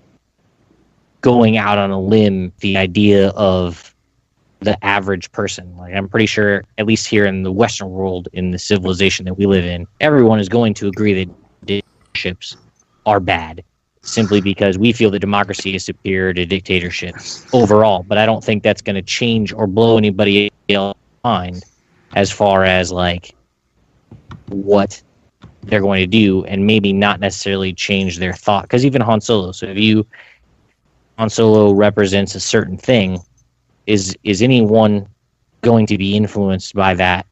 going out on a limb the idea of the average person. Like, I'm pretty sure, at least here in the Western world, in the civilization that we live in, everyone is going to agree that dictatorships are bad, simply because we feel that democracy is superior to dictatorships overall. But I don't think that's going to change or blow anybody else's mind as far as like what they're going to do, and maybe not necessarily change their thought. Because even Han Solo, so if Han Solo represents a certain thing, is anyone going to be influenced by that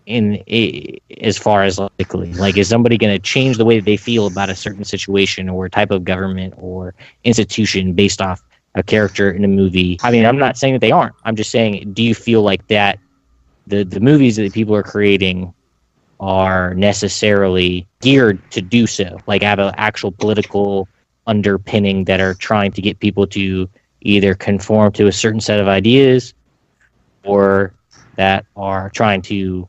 as far as likely? Like, is somebody going to change the way that they feel about a certain situation or type of government or institution based off a character in a movie? I mean, I'm not saying that they aren't. I'm just saying, do you feel like that the movies that people are creating are necessarily geared to do so, like have an actual political underpinning that are trying to get people to either conform to a certain set of ideas or that are trying to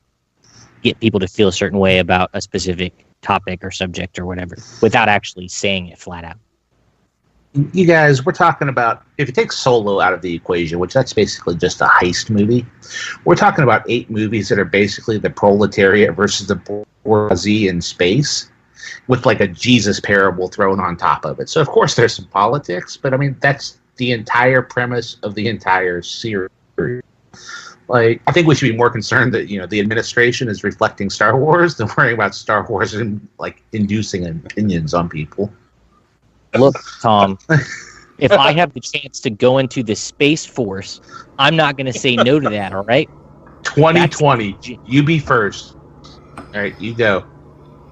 get people to feel a certain way about a specific topic or subject or whatever without actually saying it flat out. You guys, we're talking about, if you take Solo out of the equation, which that's basically just a heist movie, we're talking about 8 movies that are basically the proletariat versus the bourgeoisie in space, with like a Jesus parable thrown on top of it. So, of course, there's some politics, but I mean, that's the entire premise of the entire series. Like, I think we should be more concerned that, the administration is reflecting Star Wars than worrying about Star Wars and, like, inducing opinions on people. Look, Tom, if I have the chance to go into the Space Force, I'm not going to say no to that, all right? 2020, you be first. All right, you go.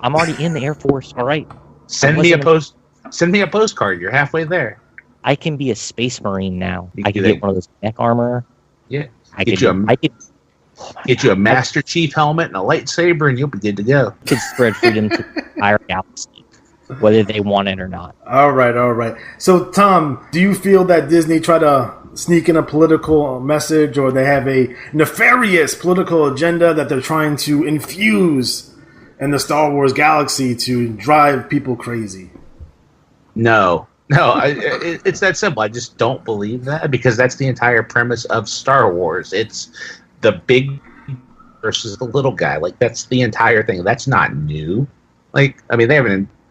I'm already in the Air Force, all right? Send me a postcard. You're halfway there. I can be a Space Marine now. I can get one of those mech armor. Yeah. Get you a Master Chief helmet and a lightsaber, and you'll be good to go. Could spread freedom to the entire galaxy, whether they want it or not. All right. So, Tom, do you feel that Disney tried to sneak in a political message, or they have a nefarious political agenda that they're trying to infuse in the Star Wars galaxy to drive people crazy? No, it's that simple. I just don't believe that, because that's the entire premise of Star Wars. It's the big versus the little guy. Like, that's the entire thing. That's not new. Like, I mean,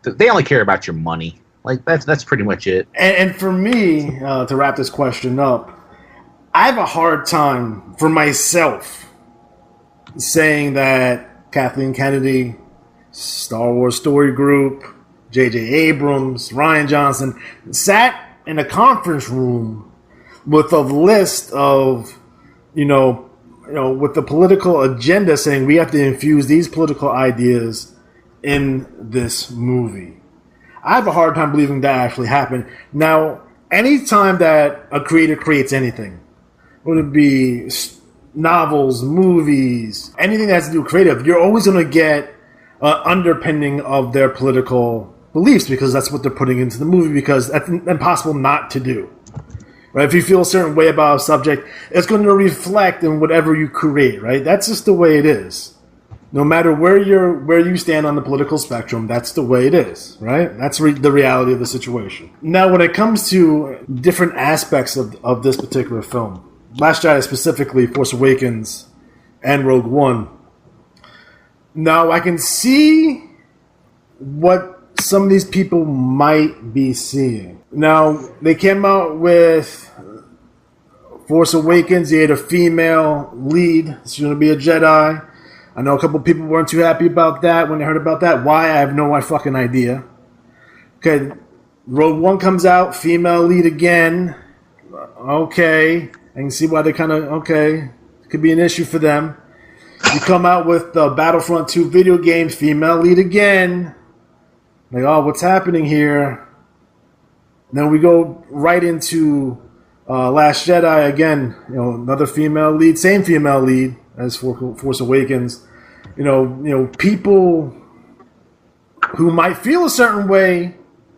they only care about your money. Like, that's pretty much it. And for me, to wrap this question up, I have a hard time for myself saying that Kathleen Kennedy, Star Wars Story Group, J.J. Abrams, Rian Johnson sat in a conference room with a list of, with the political agenda saying we have to infuse these political ideas in this movie. I have a hard time believing that actually happened. Now, anytime that a creator creates anything, whether it be novels, movies, anything that has to do with creative, you're always going to get an underpinning of their political beliefs, because that's what they're putting into the movie, because that's impossible not to do. Right? If you feel a certain way about a subject, it's going to reflect in whatever you create, right? That's just the way it is. No matter where you stand on the political spectrum, that's the way it is, right? That's the reality of the situation. Now, when it comes to different aspects of this particular film, Last Jedi specifically, Force Awakens, and Rogue One, now I can see what some of these people might be seeing. Now, they came out with Force Awakens. They had a female lead. It's going to be a Jedi. I know a couple people weren't too happy about that when they heard about that. Why? I have no fucking idea. Okay, Rogue One comes out, female lead again. Okay, I can see why they kind of, okay, it could be an issue for them. You come out with the Battlefront 2 video game, female lead again. Like, oh, what's happening here? Then we go right into Last Jedi again. Another female lead, same female lead as Force Awakens. People who might feel a certain way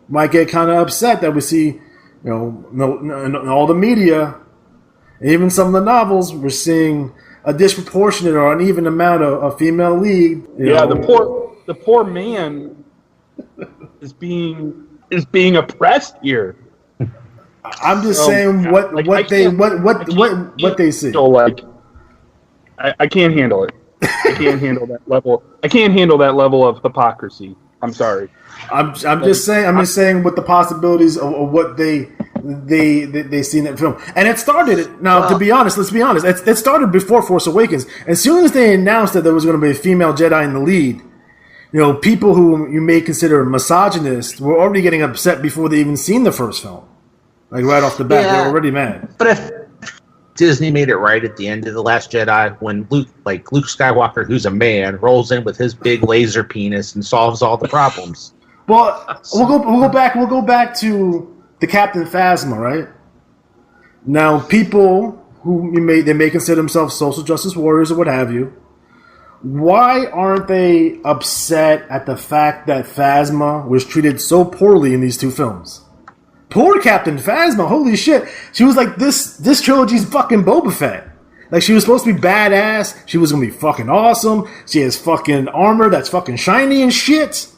might get kind of upset that we see, in all the media, and even some of the novels, we're seeing a disproportionate or uneven amount of female lead. The poor man is being oppressed here. I'm just saying what they see. So, like, I can't handle it. I can't handle that level. I can't handle that level of hypocrisy. I'm sorry. I'm just saying what the possibilities of what they see in that film. And it started now. Let's be honest. It started before Force Awakens. As soon as they announced that there was going to be a female Jedi in the lead, people who you may consider misogynist were already getting upset before they even seen the first film. Like, right off the bat, they're already mad. But if Disney made it right at the end of The Last Jedi, when Luke Skywalker, who's a man, rolls in with his big laser penis and solves all the problems. Well, we'll go back to the Captain Phasma, right? Now, people who they may consider themselves social justice warriors or what have you, why aren't they upset at the fact that Phasma was treated so poorly in these two films? Poor Captain Phasma, holy shit. She was like this trilogy's fucking Boba Fett. Like, she was supposed to be badass. She was gonna be fucking awesome. She has fucking armor that's fucking shiny and shit.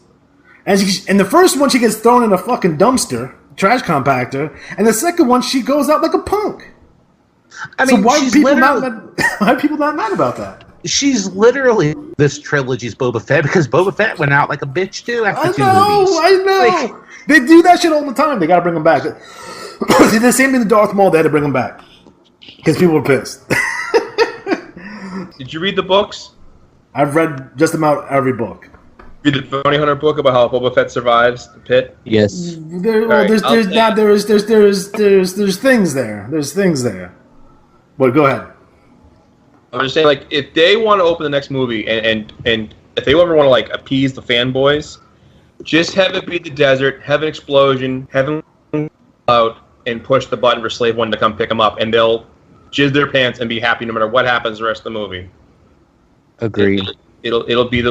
And the first one, she gets thrown in a fucking dumpster, trash compactor. And the second one, she goes out like a punk. I mean, so why she's are people not mad about that? She's literally this trilogy's Boba Fett because Boba Fett went out like a bitch too after two movies. I know. Like, they do that shit all the time. They gotta bring him back. They did the same thing to Darth Maul. They had to bring him back because people were pissed. Did you read the books? I've read just about every book. Read the Bounty Hunter book about how Boba Fett survives the pit. Yes. There's things there. There's things there. But go ahead. I'm just saying, like, if they want to open the next movie and if they ever want to, like, appease the fanboys, just have it be the desert, have an explosion, have them out, and push the button for Slave One to come pick them up, and they'll jizz their pants and be happy no matter what happens the rest of the movie. Agreed. It'll be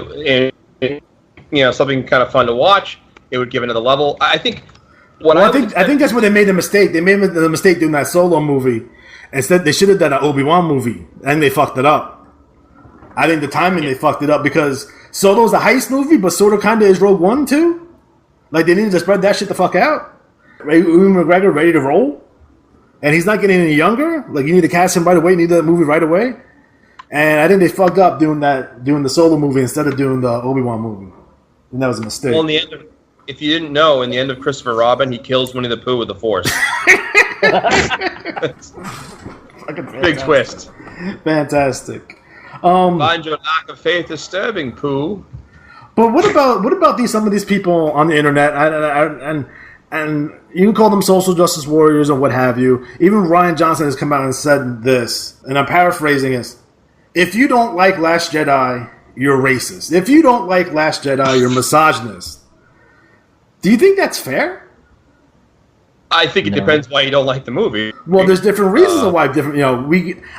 something kind of fun to watch. It would give another level. I think that's where they made the mistake. They made the mistake doing that Solo movie. Instead, they should have done an Obi-Wan movie, and they fucked it up. I think the timing, they fucked it up, because Solo's a heist movie, but sort of kind of is Rogue One, too. Like, they needed to spread that shit the fuck out. Ewan McGregor ready to roll, and he's not getting any younger. Like, you need to cast him right away, you need that movie right away. And I think they fucked up doing the Solo movie instead of doing the Obi-Wan movie. And that was a mistake. Well, if you didn't know, in the end of Christopher Robin, he kills Winnie the Pooh with the Force. Big twist. Fantastic. Find your lack of faith disturbing, Pooh. But what about some of these people on the internet and you can call them social justice warriors or what have you. Even Ryan Johnson has come out and said this, and I'm paraphrasing it. If you don't like Last Jedi, you're racist. If you don't like Last Jedi, you're misogynist. Do you think that's fair? I think it depends why you don't like the movie. Well, there's different reasons of why different.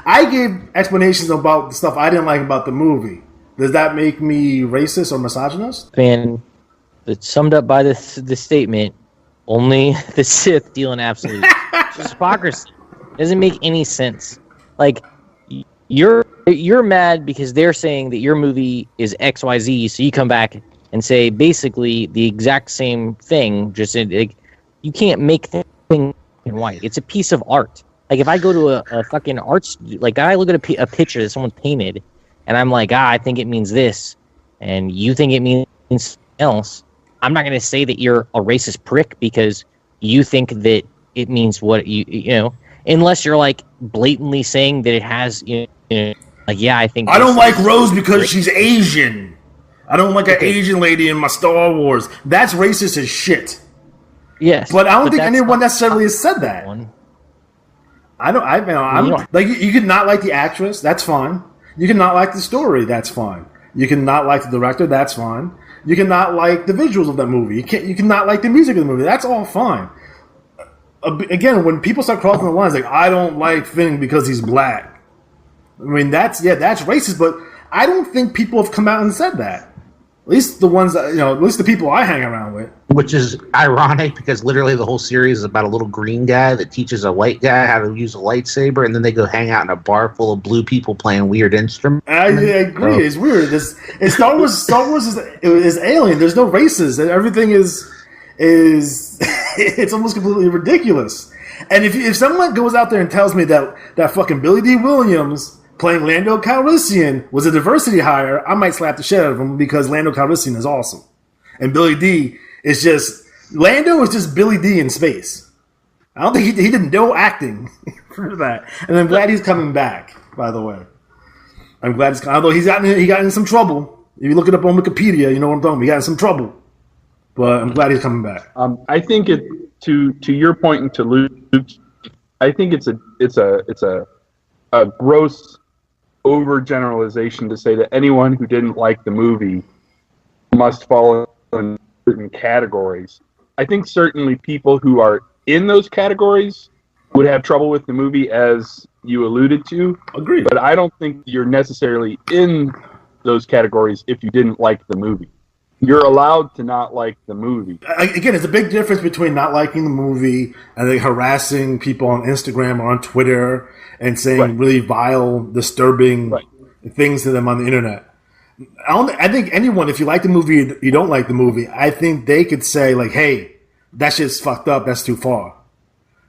I gave explanations about the stuff I didn't like about the movie. Does that make me racist or misogynist? And it's summed up by the statement: only the Sith deal in absolute. It's just hypocrisy. It doesn't make any sense. Like, you're mad because they're saying that your movie is XYZ, so you come back and say basically the exact same thing, just like. You can't make things in white. It's a piece of art. Like, if I go to a fucking art... Like, I look at a picture that someone painted, and I'm like, I think it means this, and you think it means something else, I'm not going to say that you're a racist prick because you think that it means what you know, unless you're, like, blatantly saying that it has, like, yeah, I think... I don't like Rose because she's Asian. I don't like an Asian lady in my Star Wars. That's racist as shit. Yes, but I don't think anyone necessarily has said that. I'm like, you can not like the actress, that's fine. You can not like the story, that's fine. You can not like the director, that's fine. You can not like the visuals of that movie. You can not like the music of the movie. That's all fine. Again, when people start crossing the lines, like, I don't like Finn because he's black. I mean, that's racist. But I don't think people have come out and said that. At least the ones that, at least the people I hang around with. Which is ironic because literally the whole series is about a little green guy that teaches a white guy how to use a lightsaber, and then they go hang out in a bar full of blue people playing weird instruments. I agree. Oh. It's weird. Star Wars is alien. There's no races. Everything is it's almost completely ridiculous. And if someone goes out there and tells me that fucking Billy D. Williams playing Lando Calrissian was a diversity hire, I might slap the shit out of him because Lando Calrissian is awesome. And Billy D is just... Lando is just Billy D in space. I don't think he did no acting for that. And I'm glad he's coming back, by the way. I'm glad he's... Although he got in some trouble. If you look it up on Wikipedia, you know what I'm talking about. He got in some trouble. But I'm glad he's coming back. I think to your point and to Luke's, I think it's a gross overgeneralization to say that anyone who didn't like the movie must fall in certain categories. I think certainly people who are in those categories would have trouble with the movie, as you alluded to. Agreed. But I don't think you're necessarily in those categories if you didn't like the movie. You're allowed to not like the movie. Again, it's a big difference between not liking the movie and like harassing people on Instagram or on Twitter and saying really vile, disturbing things to them on the internet. I think anyone, if you like the movie, you don't like the movie, I think they could say like, "Hey, that shit's fucked up. That's too far."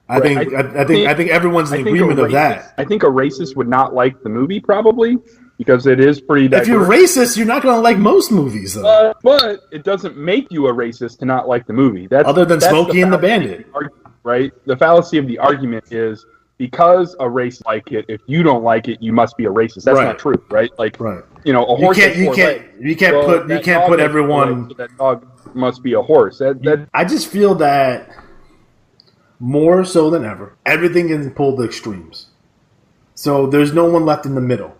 I think everyone's in agreement of that. I think a racist would not like the movie probably because it is pretty diverse. If you're racist, you're not going to like most movies, though. But it doesn't make you a racist to not like the movie. Other than Smokey and the Bandit, right? The fallacy of the argument is because a race like it, if you don't like it, you must be a racist. That's not true, right? Like, you know, a horse. You can't put everyone. So that dog must be a horse. I just feel that more so than ever, everything is pulled to extremes. So there's no one left in the middle.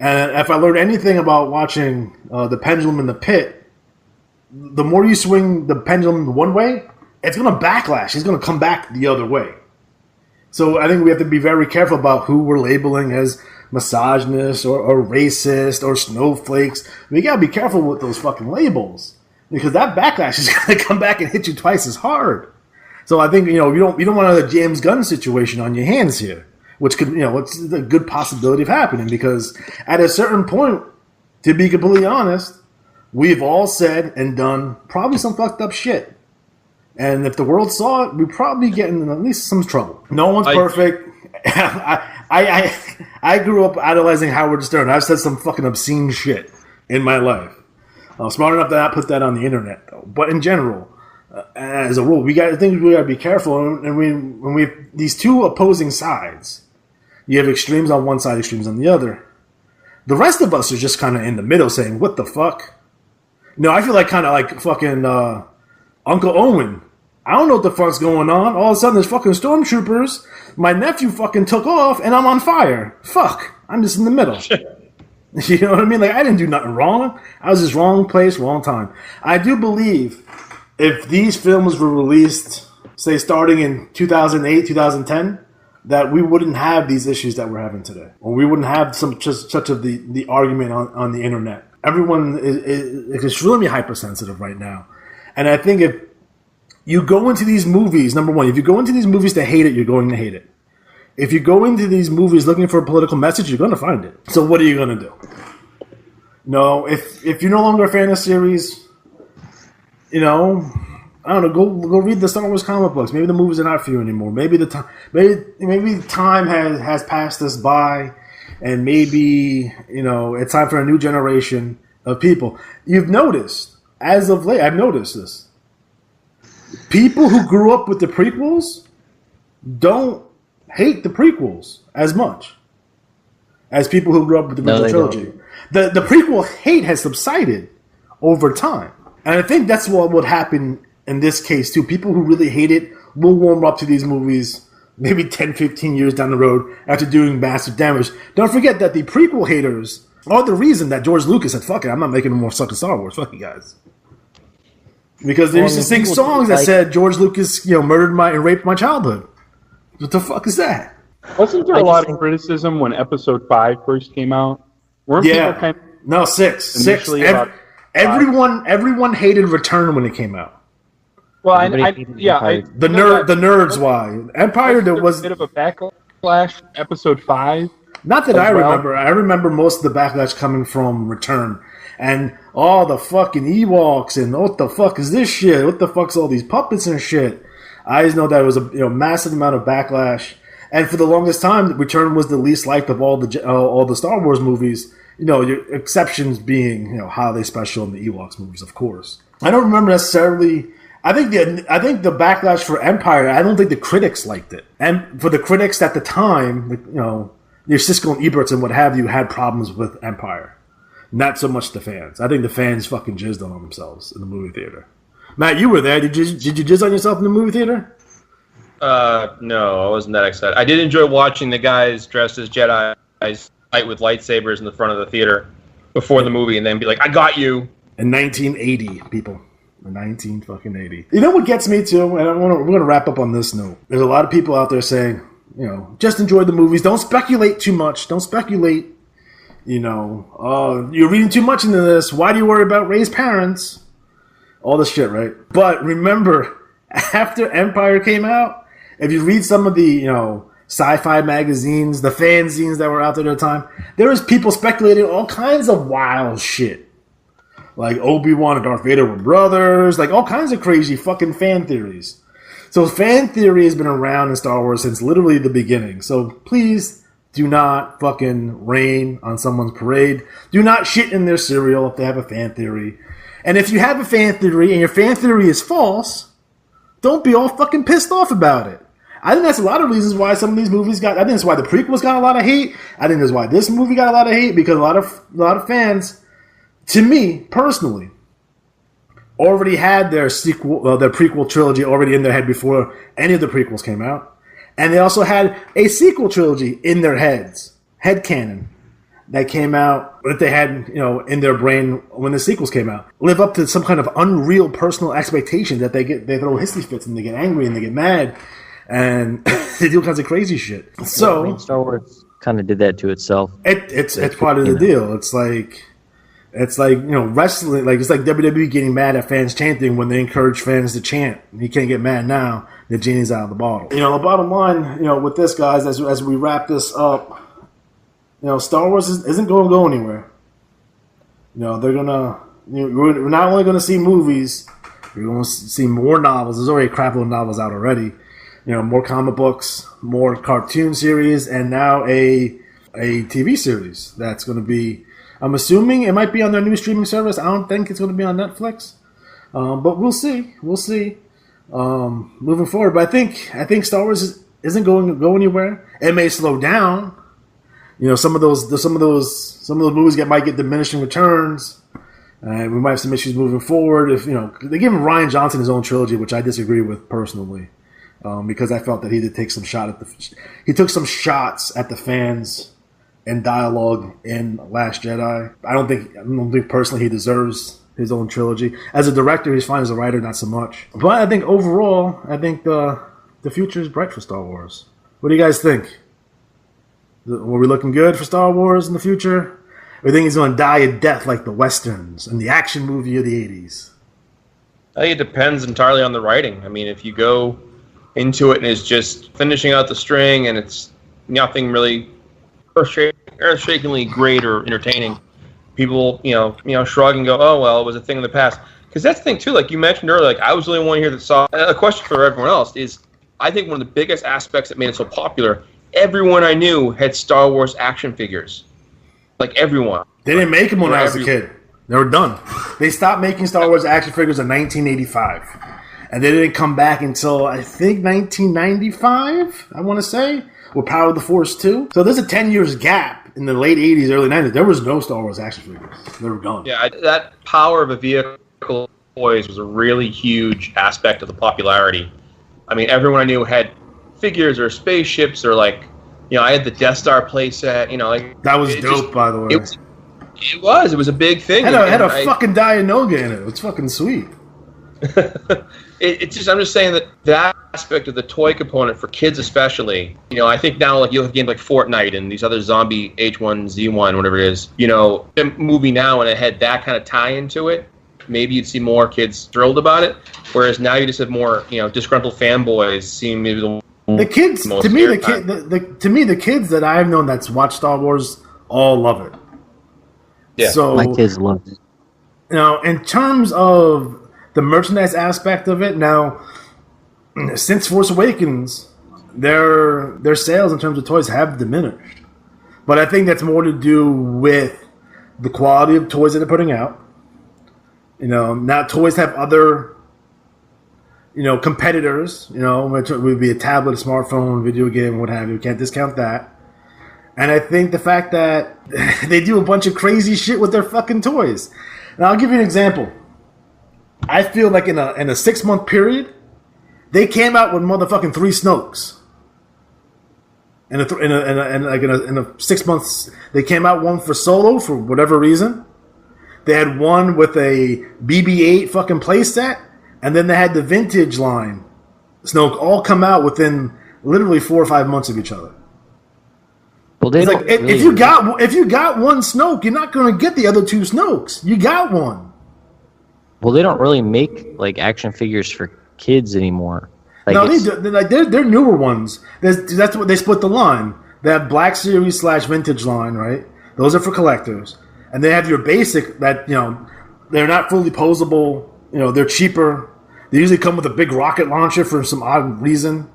And if I learned anything about watching The Pendulum in the Pit, the more you swing the pendulum one way, it's going to backlash. It's going to come back the other way. So I think we have to be very careful about who we're labeling as misogynist or racist or snowflakes. We got to be careful with those fucking labels because that backlash is going to come back and hit you twice as hard. So I think, you don't want a James Gunn situation on your hands here, which could, it's a good possibility of happening because at a certain point, to be completely honest, we've all said and done probably some fucked up shit. And if the world saw it, we'd probably get in at least some trouble. No one's perfect. I grew up idolizing Howard Stern. I've said some fucking obscene shit in my life. I'm smart enough to not put that on the internet, though. But in general, as a rule, we got to be careful. And when we have these two opposing sides, you have extremes on one side, extremes on the other. The rest of us are just kind of in the middle saying, what the fuck? I feel like kind of like fucking Uncle Owen. I don't know what the fuck's going on. All of a sudden there's fucking stormtroopers. My nephew fucking took off and I'm on fire. Fuck. I'm just in the middle. You know what I mean? Like, I didn't do nothing wrong. I was just wrong place, wrong time. I do believe if these films were released, say, starting in 2008, 2010, that we wouldn't have these issues that we're having today. Or we wouldn't have such of the argument on the internet. Everyone is extremely hypersensitive right now. And I think if you go into these movies, number one, if you go into these movies to hate it, you're going to hate it. If you go into these movies looking for a political message, you're going to find it. So what are you going to do? No, if you're no longer a fan of the series, I don't know, go read the Star Wars comic books. Maybe the movies are not for you anymore. Maybe the time has passed us by, and maybe it's time for a new generation of people. You've noticed, as of late, I've noticed this. People who grew up with the prequels don't hate the prequels as much as people who grew up with the original trilogy. The prequel hate has subsided over time. And I think that's what would happen in this case, too. People who really hate it will warm up to these movies maybe 10, 15 years down the road after doing massive damage. Don't forget that the prequel haters are the reason that George Lucas said, fuck it, I'm not making more sucking Star Wars. Fuck you guys. Because they used to sing songs that said George Lucas, murdered and raped my childhood. What the fuck is that? Wasn't there a lot of criticism when Episode 5 first came out? Weren't people kind of... No, 6. Everyone hated Return when it came out. Well, the nerds. Why Empire? There was a bit of a backlash. Episode 5. Not that I remember. I remember most of the backlash coming from Return. And all the fucking Ewoks and what the fuck is this shit? What the fuck's all these puppets and shit? I just know that it was a massive amount of backlash. And for the longest time, Return was the least liked of all the Star Wars movies. Your exceptions being Holiday Special and the Ewoks movies, of course. I don't remember necessarily. I think the backlash for Empire. I don't think the critics liked it. And for the critics at the time, your Siskel and Eberts and what have you had problems with Empire. Not so much the fans. I think the fans fucking jizzed on themselves in the movie theater. Matt, you were there. Did you jizz on yourself in the movie theater? No, I wasn't that excited. I did enjoy watching the guys dressed as Jedi fight with lightsabers in the front of the theater before the movie, and then be like, "I got you." In 1980, people. In 1980. You know what gets me too, and we're gonna wrap up on this note. There's a lot of people out there saying, just enjoy the movies. Don't speculate too much. Don't speculate. You're reading too much into this. Why do you worry about raised parents? All this shit, right? But remember, after Empire came out, if you read some of the, sci-fi magazines, the fanzines that were out there at the time, there was people speculating all kinds of wild shit. Like Obi-Wan and Darth Vader were brothers, like all kinds of crazy fucking fan theories. So fan theory has been around in Star Wars since literally the beginning. So please do not fucking rain on someone's parade. Do not shit in their cereal if they have a fan theory. And if you have a fan theory and your fan theory is false, don't be all fucking pissed off about it. I think that's a lot of reasons why some of these movies I think that's why the prequels got a lot of hate. I think that's why this movie got a lot of hate, because a lot of fans, to me personally, already had their prequel trilogy already in their head before any of the prequels came out. And they also had a sequel trilogy in their head canon, that came out, that they had, in their brain when the sequels came out. Live up to some kind of unreal personal expectation that they throw hissy fits and they get angry and they get mad and they do all kinds of crazy shit. So Star Wars kind of did that to itself. It's part of the deal. It's like wrestling, like it's like WWE getting mad at fans chanting when they encourage fans to chant. You can't get mad now. The genie's out of the bottle. The bottom line, with this, guys, as we wrap this up, Star Wars isn't going to go anywhere. They're gonna. We're not only going to see movies, we're going to see more novels. There's already a crap load of novels out already. More comic books, more cartoon series, and now a TV series that's going to be. I'm assuming it might be on their new streaming service. I don't think it's going to be on Netflix, but we'll see. We'll see moving forward. But I think Star Wars isn't going to go anywhere. It may slow down. Some of those movies might get diminishing returns. We might have some issues moving forward. If they're giving Rian Johnson his own trilogy, which I disagree with personally, because I felt that he did take some he took some shots at the fans and dialogue in Last Jedi. I don't think personally he deserves his own trilogy. As a director, he's fine. As a writer, not so much. But I think overall, the future is bright for Star Wars. What do you guys think? Were we looking good for Star Wars in the future? Or do you think he's going to die a death like the Westerns and the action movie of the 80s? I think it depends entirely on the writing. I mean, if you go into it and it's just finishing out the string and it's nothing really earth-shakingly great or entertaining, people, shrug and go, oh, well, it was a thing in the past. Because that's the thing, too, like you mentioned earlier, like I was the only one here that saw. A question for everyone else is, I think one of the biggest aspects that made it so popular, everyone I knew had Star Wars action figures. Like everyone. They didn't make them when I was a kid. They were done. They stopped making Star Wars action figures in 1985. And they didn't come back until, I think, 1995, I want to say, with Power of the Force 2. So there's a 10 years gap in the late 80s, early 90s. There was no Star Wars action figures. They were gone. Yeah, that power of a vehicle toys was a really huge aspect of the popularity. I mean, everyone I knew had figures or spaceships or like, I had the Death Star playset. Like that was dope, by the way. It was a big thing. It had a fucking Dianoga in it. It's fucking sweet. I'm just saying that aspect of the toy component for kids especially. I think now like you'll have games like Fortnite and these other zombie H1Z1 whatever it is. A movie now and it had that kind of tie into it. Maybe you'd see more kids thrilled about it. Whereas now you just have more disgruntled fanboys seeing maybe the kids, to me, the kids that I've known that's watched Star Wars all love it. Yeah, so my kids love it. In terms of the merchandise aspect of it, now since Force Awakens, their sales in terms of toys have diminished. But I think that's more to do with the quality of toys that they're putting out. Now toys have other competitors, which would be a tablet, a smartphone, video game, what have you. Can't discount that. And I think the fact that they do a bunch of crazy shit with their fucking toys. And I'll give you an example. I feel like in a 6-month period, they came out with motherfucking 3 Snokes. In a 6 months, they came out one for Solo for whatever reason. They had one with a BB-8 fucking playset. And then they had the vintage line, Snoke, all come out within literally 4 or 5 months of each other. Well, they It's don't like if really you got one Snoke, you're not going to get the other two Snokes. You got one. Well, they don't really make like action figures for kids anymore. Like, No, they're newer ones. That's what they split the line. They have Black Series / Vintage line, right? Those are for collectors, and they have your basic that they're not fully posable. They're cheaper. They usually come with a big rocket launcher for some odd reason.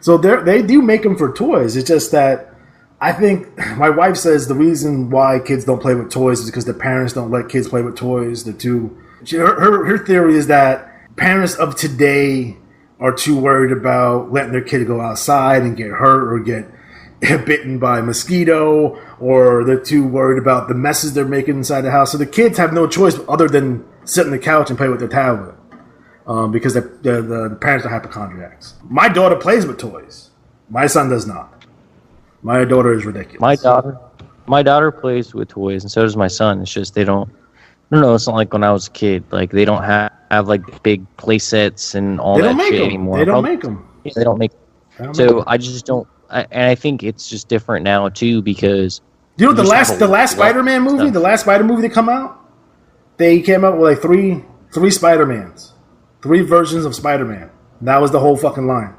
So they do make them for toys. It's just that I think my wife says the reason why kids don't play with toys is because their parents don't let kids play with toys. Her theory is that parents of today are too worried about letting their kid go outside and get hurt or get bitten by a mosquito, or they're too worried about the messes they're making inside the house. So the kids have no choice other than sit on the couch and play with their tablet because the parents are hypochondriacs. My daughter plays with toys. My son does not. My daughter is ridiculous. My daughter plays with toys, and so does my son. It's just they don't. No, it's not like when I was a kid. Like they don't have like big play sets and all that shit anymore. They don't make them. Yeah, they don't make. So I just don't. And I think it's just different now too because the last Spider-Man movie, the last Spider movie that come out, they came out with like three Spider-Mans, 3 versions of Spider-Man. And that was the whole fucking line.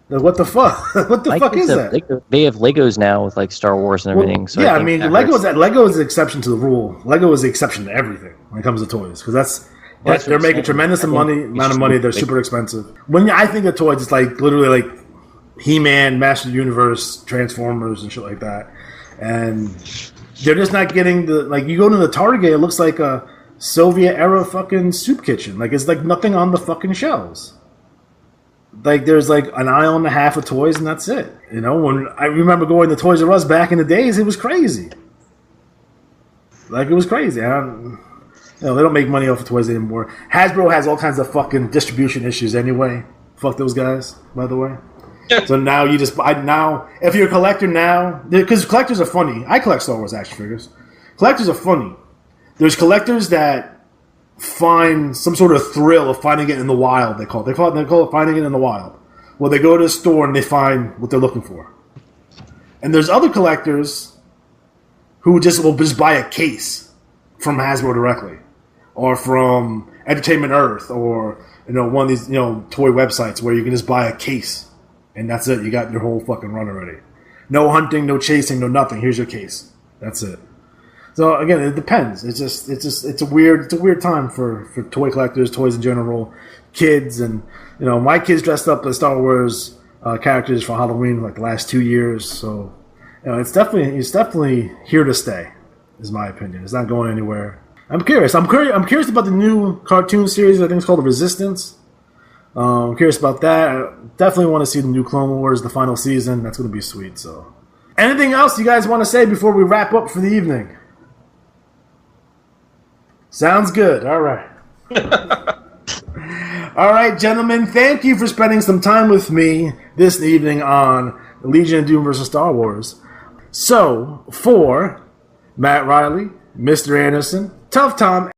Like, what the fuck? What the fuck is that? They have Legos now with like Star Wars and everything. So yeah, I mean, Lego is the exception to the rule. Lego is the exception to everything when it comes to toys because they're making tremendous amount of money. They're super expensive. When I think of toys, it's like literally like He-Man, Master of the Universe, Transformers, and shit like that. And they're just not getting you go to the Target, it looks like a Soviet era fucking soup kitchen. Like it's like nothing on the fucking shelves. Like there's like an aisle and a half of toys and that's it. When I remember going to Toys R Us back in the days, it was crazy. Like it was crazy. They don't make money off of toys anymore. Hasbro has all kinds of fucking distribution issues anyway. Fuck those guys, by the way. So now you just buy now. If you're a collector now, because collectors are funny. I collect Star Wars action figures. Collectors are funny. There's collectors that find some sort of thrill of finding it in the wild. They call it finding it in the wild. Well, they go to a store and they find what they're looking for. And there's other collectors who will just buy a case from Hasbro directly, or from Entertainment Earth, or one of these toy websites where you can just buy a case. And that's it. You got your whole fucking run already. No hunting, no chasing, no nothing. Here's your case. That's it. So again, it depends. It's a weird time for toy collectors, toys in general, kids, and my kids dressed up as Star Wars characters for Halloween like the last 2 years. So it's definitely here to stay, is my opinion. It's not going anywhere. I'm curious. I'm curious about the new cartoon series. I think it's called The Resistance. I'm curious about that. I definitely want to see the new Clone Wars, the final season. That's going to be sweet. So, anything else you guys want to say before we wrap up for the evening? Sounds good. All right. All right, gentlemen. Thank you for spending some time with me this evening on Legion of Doom versus Star Wars. So, for Matt Riley, Mr. Anderson, Tough Tom,